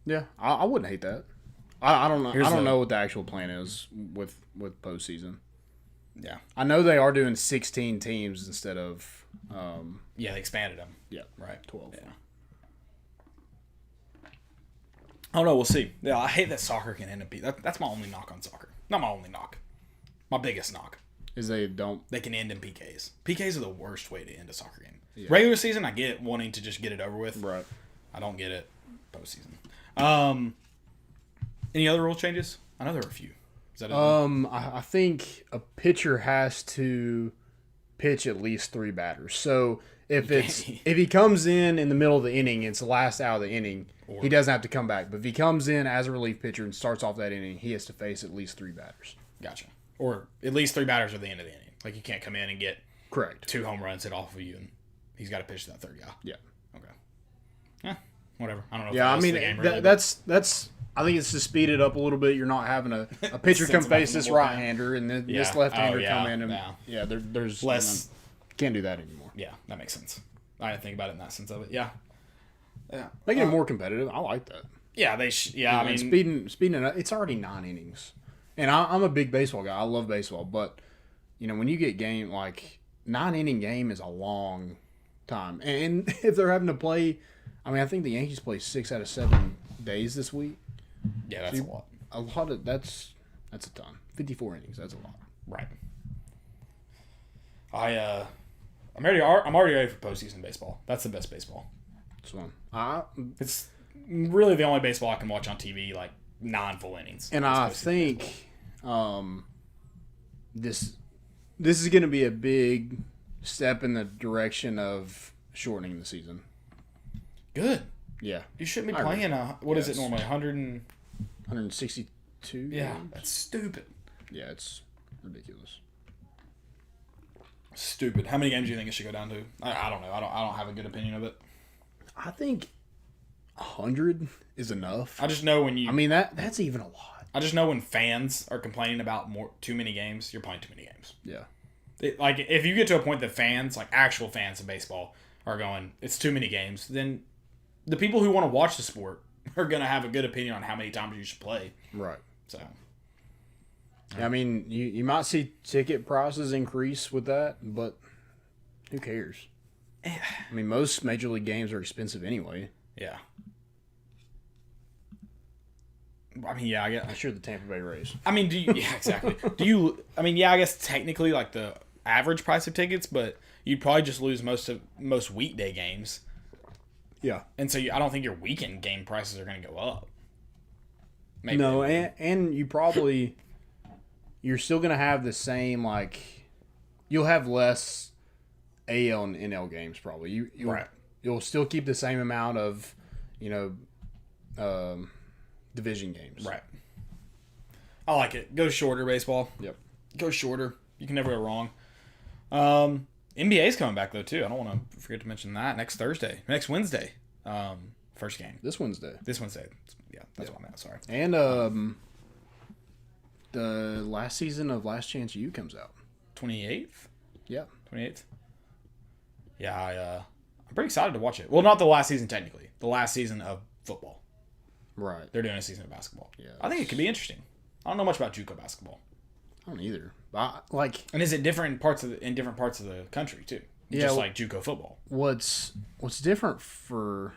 Yeah, I wouldn't hate that. I don't know. Here's I don't know what the actual plan is with postseason. Yeah. I know they are doing 16 teams instead of. Yeah, they expanded them. Yeah. Right. 12. Yeah. I don't know. We'll see. Yeah, I hate that soccer can end up being. That's my only knock on soccer. Not my only knock. My biggest knock. Is they don't. They can end in PKs. PKs are the worst way to end a soccer game. Yeah. Regular season, I get wanting to just get it over with. Right. I don't get it postseason. Any other rule changes? I know there are a few. Is that it? I think a pitcher has to pitch at least 3 batters. So if he comes in the middle of the inning, it's the last out of the inning, he doesn't have to come back. But if he comes in as a relief pitcher and starts off that inning, he has to face at least 3 batters. Gotcha. Or at least 3 batters at the end of the inning. Like you can't come in and get Correct. 2 home runs hit off of you, and he's got to pitch to that third guy. Yeah. Okay. Yeah. Whatever. I don't know. If Yeah, that I helps mean the game really, but that's. I think it's to speed it up a little bit. You're not having a pitcher come face this right-hander and then this left-hander come in and there's less. Can't do that anymore. Yeah, that makes sense. I didn't think about it in that sense of it. Yeah. Yeah. Making it more competitive. I like that. Yeah, I mean, speeding it up. It's already 9 innings, and I'm a big baseball guy. I love baseball, but when you get 9-inning game is a long time, and if they're having to play, I mean, I think the Yankees play 6 out of 7 days this week. yeah, that's a lot. A lot of that's a ton. 54 innings. That's a lot. Right. I'm already ready for postseason baseball. That's the best baseball. It's fun. It's really the only baseball I can watch on TV, like 9 full innings. And I think this is going to be a big step in the direction of shortening the season. Good. Yeah. You shouldn't be playing what is it normally? 162? Yeah, games? that's stupid. Yeah, it's ridiculous. Stupid. How many games do you think it should go down to? I don't know. I don't have a good opinion of it. I think 100 is enough. I just know when you. I mean, that's even a lot. I just know when fans are complaining about too many games, you're playing too many games. Yeah. Like, if you get to a point that fans, like actual fans of baseball, are going, it's too many games, then the people who want to watch the sport are going to have a good opinion on how many times you should play. Right. So, I mean, you might see ticket prices increase with that, but who cares? I mean, most Major League games are expensive anyway. yeah. I mean, yeah, I guess. I'm sure the Tampa Bay Rays. I mean, yeah, exactly. I mean, yeah, I guess technically, like, the average price of tickets, but you'd probably just lose most weekday games. Yeah. And so I don't think your weekend game prices are going to go up. Maybe. No, and you're still going to have the same, like, you'll have less AL and NL games probably. Right. You'll still keep the same amount of, division games. Right. I like it. Go shorter, baseball. Yep. Go shorter. You can never go wrong. NBA's coming back, though, too. I don't want to forget to mention that. Next Wednesday. First game. This Wednesday. Yeah, that's what I meant. Sorry. And the last season of Last Chance U comes out. 28th? Yeah. 28th? Yeah, I'm pretty excited to watch it. Well, not the last season, technically. The last season of football. Right. They're doing a season of basketball. Yeah. I think it could be interesting. I don't know much about JUCO basketball. I don't either. And is it different in different parts of the country too? Yeah, Just like JUCO football. What's different for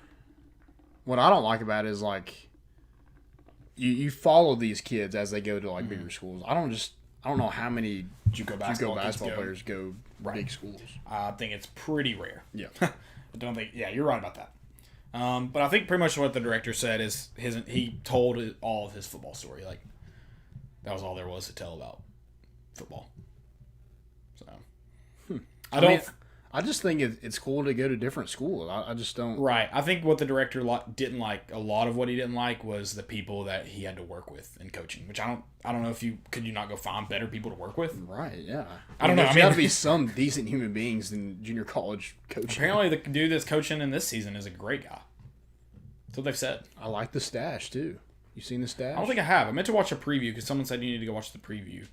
what I don't like about it is like you follow these kids as they go to like bigger schools. I don't know how many JUCO basketball basketball players go big schools. I think it's pretty rare. Yeah. I don't think. Yeah, you're right about that. But I think pretty much what the director said is he told all of his football story. Like, that was all there was to tell about football. So, I just think it's cool to go to different schools. I just don't. Right. I think what the director didn't like, a lot of what he didn't like was the people that he had to work with in coaching. Which I don't know if could you not go find better people to work with? Right. Yeah. I don't know. There's got to be some decent human beings in junior college coaching. Apparently, the dude that's coaching in this season is a great guy. That's what they've said. I like the stash too. You seen the stash? I don't think I have. I meant to watch a preview because someone said you need to go watch the preview.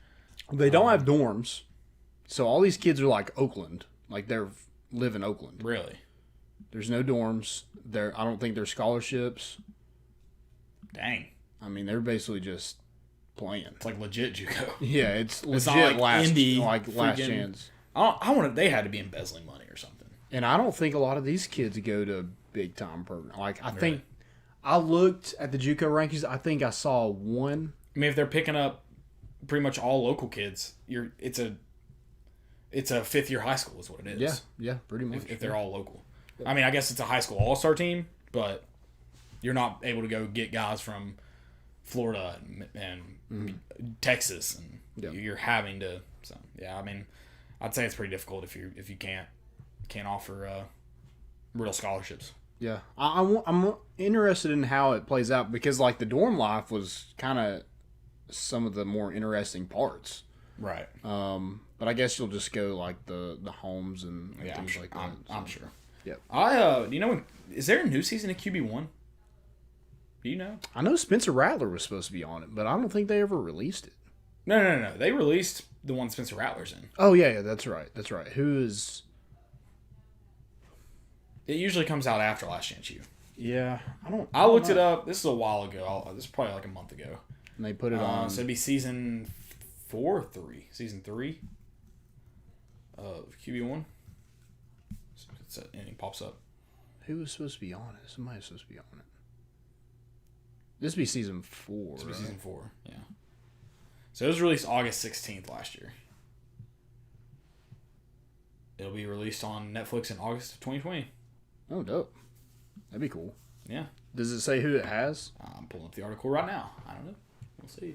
They don't have dorms, so all these kids are like Oakland, like they're live in Oakland. Really? There's no dorms. I don't think there's scholarships. Dang. I mean, they're basically just playing. It's like legit JUCO. Yeah, it's legit not like last indie chance. They had to be embezzling money or something. And I don't think a lot of these kids go to big time program. Like I think I looked at the JUCO rankings. I think I saw one. I mean, if they're picking up pretty much all local kids, it's a fifth year high school is what it is. Yeah, pretty much. If they're all local. I mean, I guess it's a high school all-star team, but you're not able to go get guys from Florida and Texas, and you're having to. So yeah, I mean, I'd say it's pretty difficult if you can't offer real scholarships. Yeah, I'm interested in how it plays out because like the dorm life was kind of some of the more interesting parts. Right. But I guess you'll just go like the homes and things like that. I'm sure. Yep. Do you know is there a new season of QB1? Do you know? I know Spencer Rattler was supposed to be on it, but I don't think they ever released it. No. They released the one Spencer Rattler's in. Oh yeah, that's right. Who is? It usually comes out after Last Chance U. Yeah, I looked it up. This is a while ago. This is probably like a month ago. And they put it on. So it'd be season 4 or 3? Season 3 of QB1. And it pops up. Who was supposed to be on it? Somebody was supposed to be on it. This would be season 4. This would be season 4, yeah. So it was released August 16th last year. It'll be released on Netflix in August of 2020. Oh, dope. That'd be cool. Yeah. Does it say who it has? I'm pulling up the article right now. I don't know. We'll see.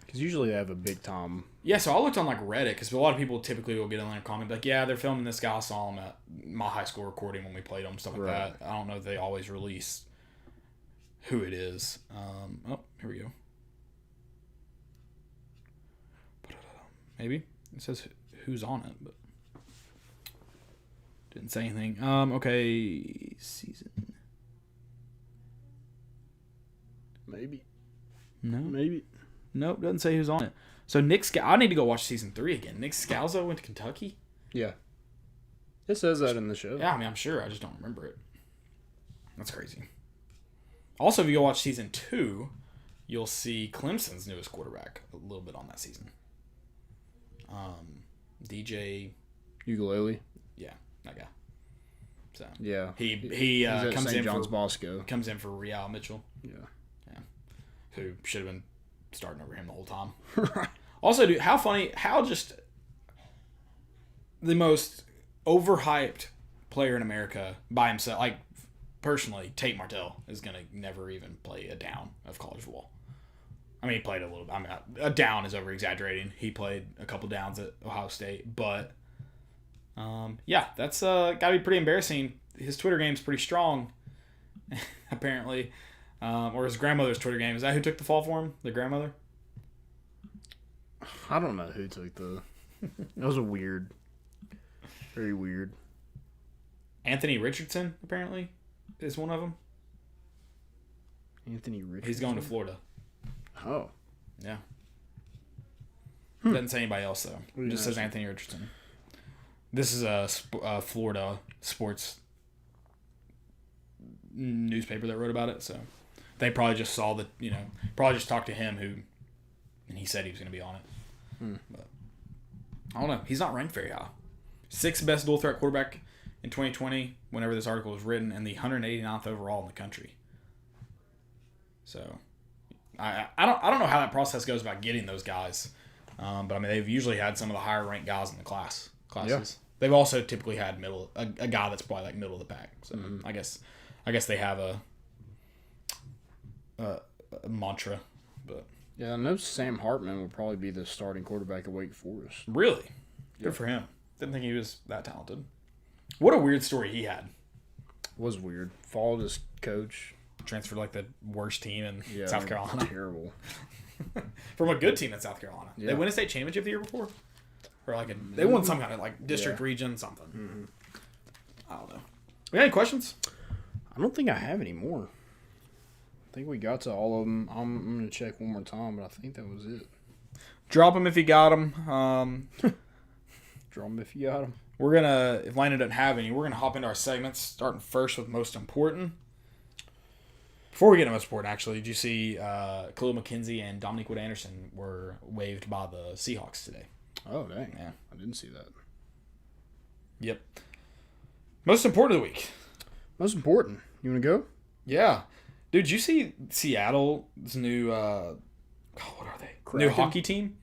Because usually they have a big time. Yeah, so I looked on like Reddit because a lot of people typically will get in there and comment like, yeah, they're filming this guy. I saw him at my high school recording when we played him, stuff like that. I don't know if they always release who it is. Here we go. Maybe it says who's on it, but didn't say anything. Okay, season. Maybe. No. Maybe. Nope, doesn't say who's on it. So I need to go watch season 3 again. Nick Scalzo went to Kentucky? Yeah. It says that in the show. Yeah, I mean, I'm sure. I just don't remember it. That's crazy. Also, if you go watch season 2, you'll see Clemson's newest quarterback a little bit on that season. DJ. Ukulele. Yeah, that guy. So Yeah. he He's at comes St. in John's for Bosco. comes in for Real Mitchell, Yeah. who should have been starting over him the whole time. Also, dude, how funny, how just the most overhyped player in America by himself, like personally, Tate Martell is going to never even play a down of college football. I mean, he played a little bit. I mean, a down is over-exaggerating. He played a couple downs at Ohio State. But, yeah, that's got to be pretty embarrassing. His Twitter game's pretty strong, apparently. Or his grandmother's Twitter game. Is that who took the fall for him? The grandmother? I don't know who took the... That was very weird. Anthony Richardson, apparently, is one of them. Anthony Richardson? He's going to Florida. Oh. Yeah. Doesn't say anybody else, though. It just says Interesting. Anthony Richardson. This is a Florida sports newspaper that wrote about it, so they probably just saw the, probably just talked to him and he said he was going to be on it. But I don't know. He's not ranked very high. 6th best dual threat quarterback in 2020 whenever this article was written, and the 189th overall in the country. So I don't know how that process goes about getting those guys, but I mean they've usually had some of the higher ranked guys in the classes. Yeah. They've also typically had a guy that's probably like middle of the pack. So I guess they have a mantra, but Yeah, I know Sam Hartman would probably be the starting quarterback at Wake Forest. really good for him. Didn't think he was that talented. What a weird story he had. Was weird. Followed his coach. Transferred like the worst team in Yeah, South Carolina Terrible. from a good team in South Carolina. Yeah. They win a state championship the year before, or like they won some kind of like district Yeah. region something. I don't know. We got any questions? I don't think I have any more. I think we got to all of them. I'm going to check one more time, but I think that was it. Drop them if you got them. Draw them if you got them. We're gonna, if Landon doesn't have any, we're gonna hop into our segments, starting first with most important. Before we get to most important, actually, did you see Khalil McKenzie and Dominique Wood Anderson were waived by the Seahawks today? Oh, dang. Yeah. I didn't see that. Yep. Most important of the week. Most important. You want to go? Yeah. Dude, did you see Seattle's new, what are they? Kraken? New hockey team?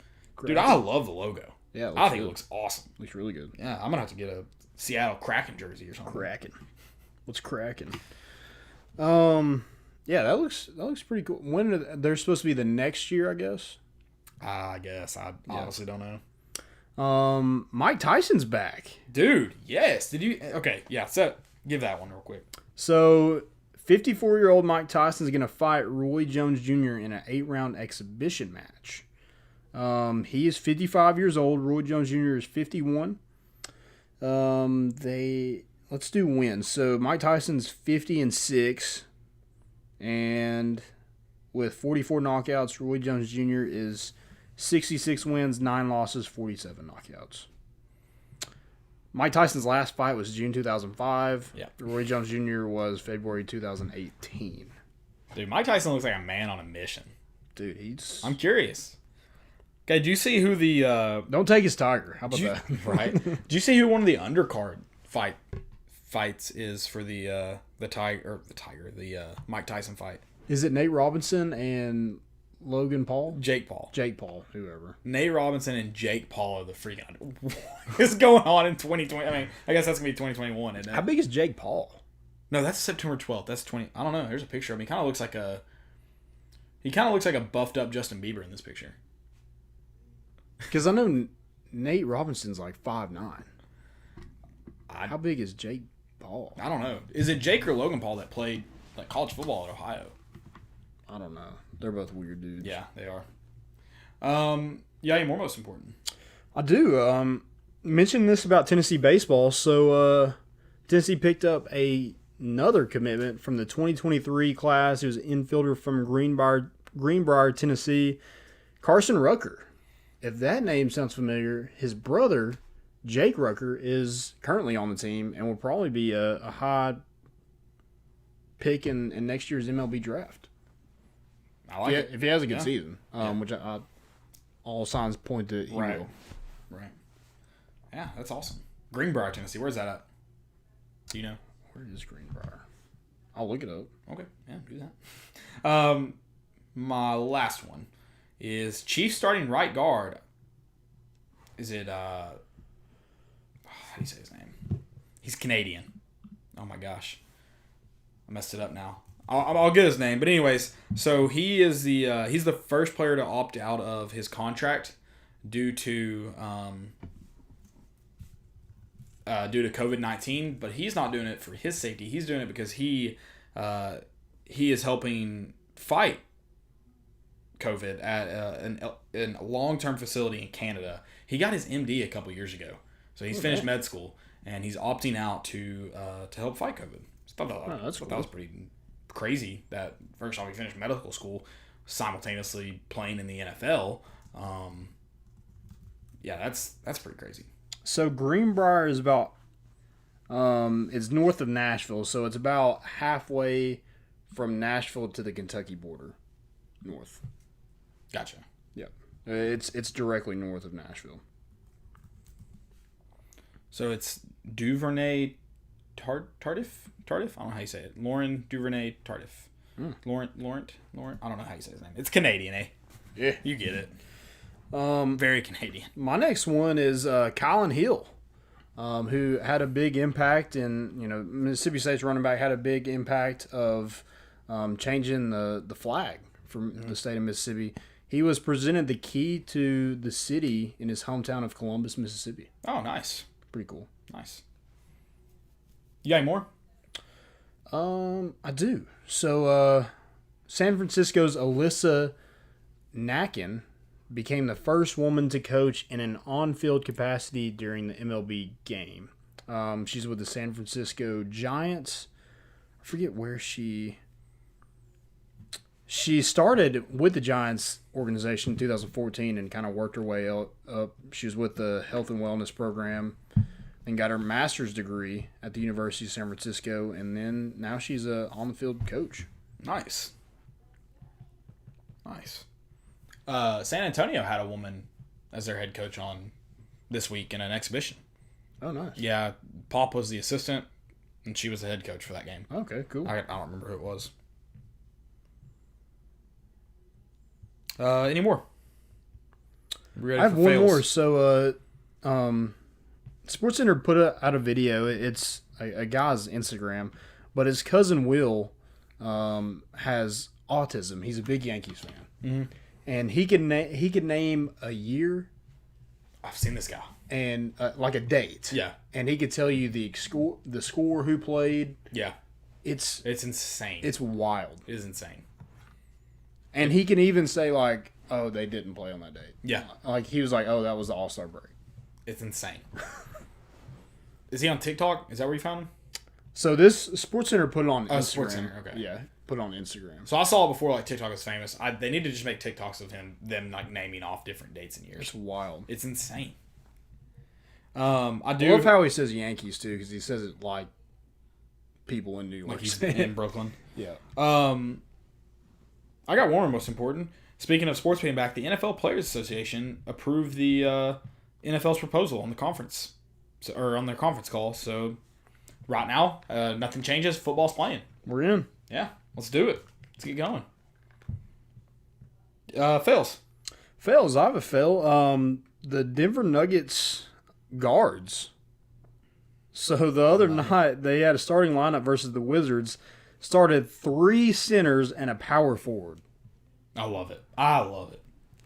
Dude, Kraken? I love the logo. Yeah, I think it looks awesome. Looks really good. Yeah, I'm going to have to get a Seattle Kraken jersey or something. Kraken. What's cracking? Yeah, that looks pretty cool. When they're supposed to be the next year, I guess. I guess. I honestly don't know. Mike Tyson's back. Dude, yes. Did you? Okay, yeah. So give that one real quick. So, 54-year-old Mike Tyson is going to fight Roy Jones Jr. in an 8-round exhibition match. He is 55 years old. Roy Jones Jr. is 51. Let's do wins. So Mike Tyson's 50-6, and with 44 knockouts, Roy Jones Jr. is 66 wins, 9 losses, 47 knockouts. Mike Tyson's last fight was June 2005. Yeah. Roy Jones Jr. was February 2018. Dude, Mike Tyson looks like a man on a mission. Dude, he's... I'm curious. Okay, do you see who the Don't take his tiger. How about do you- that? right? Do you see who one of the undercard fights is for the Mike Tyson fight? Is it Nate Robinson and Logan Paul? Jake Paul. Jake Paul, whoever. Nate Robinson and Jake Paul are the freaking what is going on in 2020? I mean, I guess that's gonna be 2021, isn't it? How big is Jake Paul? No, that's September 12th. That's 20. I don't know. Here's a picture of him. He kind of looks like a buffed up Justin Bieber in this picture. Because I know Nate Robinson's like 5'9". How big is Jake Paul? I don't know. Is it Jake or Logan Paul that played like college football at Ohio? I don't know. They're both weird dudes. Yeah, they are. Yeah, any more most important? I do. Mention this about Tennessee baseball. So Tennessee picked up a another commitment from the 2023 class. He was an infielder from Greenbrier, Tennessee. Carson Rucker. If that name sounds familiar, his brother, Jake Rucker, is currently on the team and will probably be a high pick in next year's MLB draft. I like it. If he has a good season, which all signs point to he will. Right. Yeah, that's awesome. Greenbrier, Tennessee. Where's that at? Do you know? Where is Greenbrier? I'll look it up. Okay, yeah, do that. My last one is Chiefs starting right guard. Is it, how do you say his name? He's Canadian. Oh my gosh. I messed it up now. I'll get his name. But anyways, so he is he's the first player to opt out of his contract due to COVID-19, but he's not doing it for his safety. He's doing it because he is helping fight COVID at a long-term facility in Canada. He got his MD a couple years ago, so he's finished med school and he's opting out to help fight COVID. So that was pretty crazy. That first time he finished medical school, simultaneously playing in the NFL. Yeah, that's pretty crazy. So Greenbrier is about it's north of Nashville, so it's about halfway from Nashville to the Kentucky border, north. Gotcha. Yep, it's directly north of Nashville. So it's Duvernay Tardif. I don't know how you say it. Lauren Duvernay Tardif. Laurent. I don't know how you say his name. It's Canadian, eh? Yeah, you get it. Very Canadian. My next one is Colin Hill, who had a big impact in, Mississippi State's running back had a big impact of changing the flag from the state of Mississippi. He was presented the key to the city in his hometown of Columbus, Mississippi. Oh, nice. Pretty cool. Nice. You got any more? I do. So, San Francisco's Alyssa Nacken became the first woman to coach in an on-field capacity during the MLB game. She's with the San Francisco Giants. I forget where she started with the Giants organization in 2014 and kind of worked her way up. She was with the health and wellness program and got her master's degree at the University of San Francisco, and then now she's a on-the-field coach. Nice. San Antonio had a woman as their head coach on this week in an exhibition. Oh, nice. Yeah, Pop was the assistant, and she was the head coach for that game. Okay, cool. I don't remember who it was. Any more? I have one more. So, SportsCenter put out a video. It's a guy's Instagram, but his cousin Will has autism. He's a big Yankees fan. Mm-hmm. And he could name a year. I've seen this guy. And like a date. Yeah. And he could tell you the score, who played. Yeah. It's insane. It's wild. It is insane. And he can even say like, oh, they didn't play on that date. Yeah. Like he was like, oh, that was the All-Star break. It's insane. Is he on TikTok? Is that where you found him? So this SportsCenter put it on Instagram. SportsCenter, okay. Yeah, put it on Instagram. So I saw it before like TikTok was famous. They need to just make TikToks of them like naming off different dates and years. It's wild. It's insane. I love how he says Yankees too, because he says it like people in New York. Like he's in Brooklyn. Yeah. I got one more most important. Speaking of sports being back, the NFL Players Association approved the NFL's proposal on the conference, or on their conference call. So right now, nothing changes. Football's playing. We're in. Yeah, let's do it. Let's get going. Fails. I have a fail. The Denver Nuggets guards. So the other night, they had a starting lineup versus the Wizards. Started 3 centers and a power forward. I love it.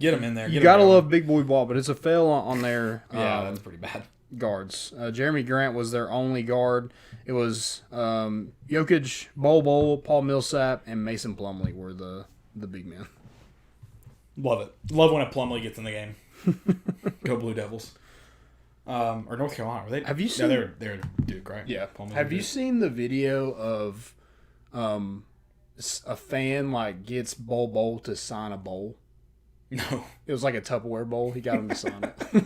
Get them in there. You gotta love big boy ball, but it's a fail on their that's pretty bad. Guards. Jeremy Grant was their only guard. It was Jokic, Bol, Paul Millsap, and Mason Plumlee were the big men. Love it. Love when a Plumlee gets in the game. Go Blue Devils. Or North Carolina. Were they? Have you No, seen? they're Duke, right? Yeah. Pullman Have you Duke. seen the video of a fan like gets Bowl to sign a bowl? No. It was like a Tupperware bowl. He got him to sign it.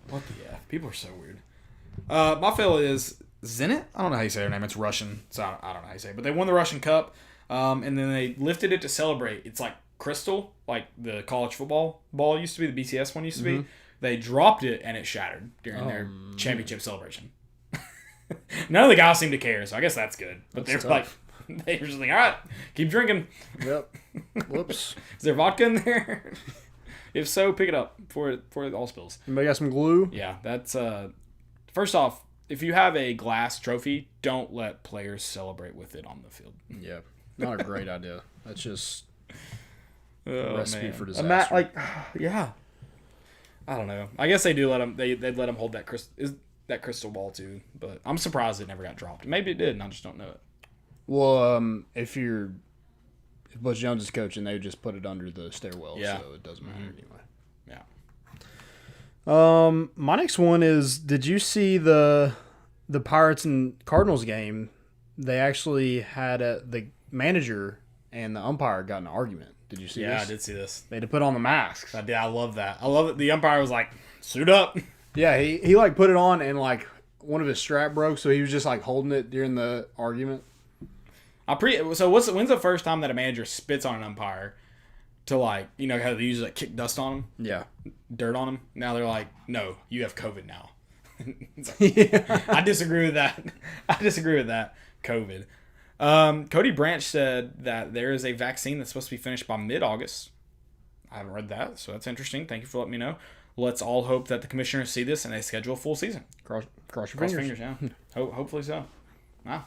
What the F? People are so weird. My fail is Zenit. I don't know how you say their name. It's Russian, so I don't know how you say it. But they won the Russian Cup, and then they lifted it to celebrate. It's like crystal, like the college football ball used to be, the BCS one used to be. They dropped it, and it shattered during their championship celebration. None of the guys seemed to care, so I guess that's good. But they were like, they were just like, all right, keep drinking. Yep. Whoops. Is there vodka in there? If so, pick it up before it all spills. Anybody got some glue? Yeah, that's first off, if you have a glass trophy, don't let players celebrate with it on the field. Yeah. Not a great idea. That's just Oh, recipe man. for disaster. Yeah. I don't know. I guess they do let them. They'd let them hold that crystal ball too. But I'm surprised it never got dropped. Maybe it did, and I just don't know it. Well, if Butch Jones is coaching, they would just put it under the stairwell, Yeah. so it doesn't matter Yeah. anyway. My next one is: did you see the Pirates and Cardinals game? They actually had the manager and the umpire got in an argument. Did you see Yeah, this? I did see this. They had to put on the masks. I did. I love that. I love it. The umpire was like, "Suit up." Yeah, he like put it on and like one of his strap broke, so he was just like holding it during the argument. When's the first time that a manager spits on an umpire to like, you know, how they usually like kick dust on him, Yeah. dirt on him? Now they're like, "No, you have COVID now." It's like, I disagree with that. COVID. Cody Branch said that there is a vaccine that's supposed to be finished by mid-August. I haven't read that, so that's interesting. Thank you for letting me know. Let's all hope that the commissioners see this and they schedule a full season. Cross your Cross fingers. fingers, yeah. Hopefully so. Wow.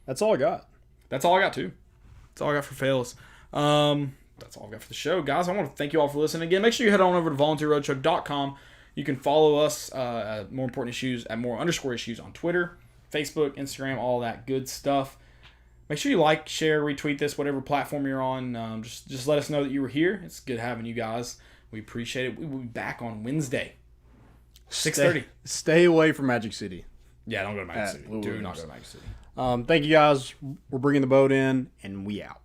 That's all I got. That's all I got, too. That's all I got for fails. That's all I've got for the show. Guys, I want to thank you all for listening. Again, make sure you head on over to volunteerroadshow.com. You can follow us at More Important Issues at More_Issues on Twitter, Facebook, Instagram, all that good stuff. Make sure you like, share, retweet this, whatever platform you're on. Just let us know that you were here. It's good having you guys. We appreciate it. We will be back on Wednesday, 6:30. Stay away from Magic City. Yeah, don't go to Magic City. Blue Do Williams. not go to Magic City. Thank you guys. We're bringing the boat in, and we out.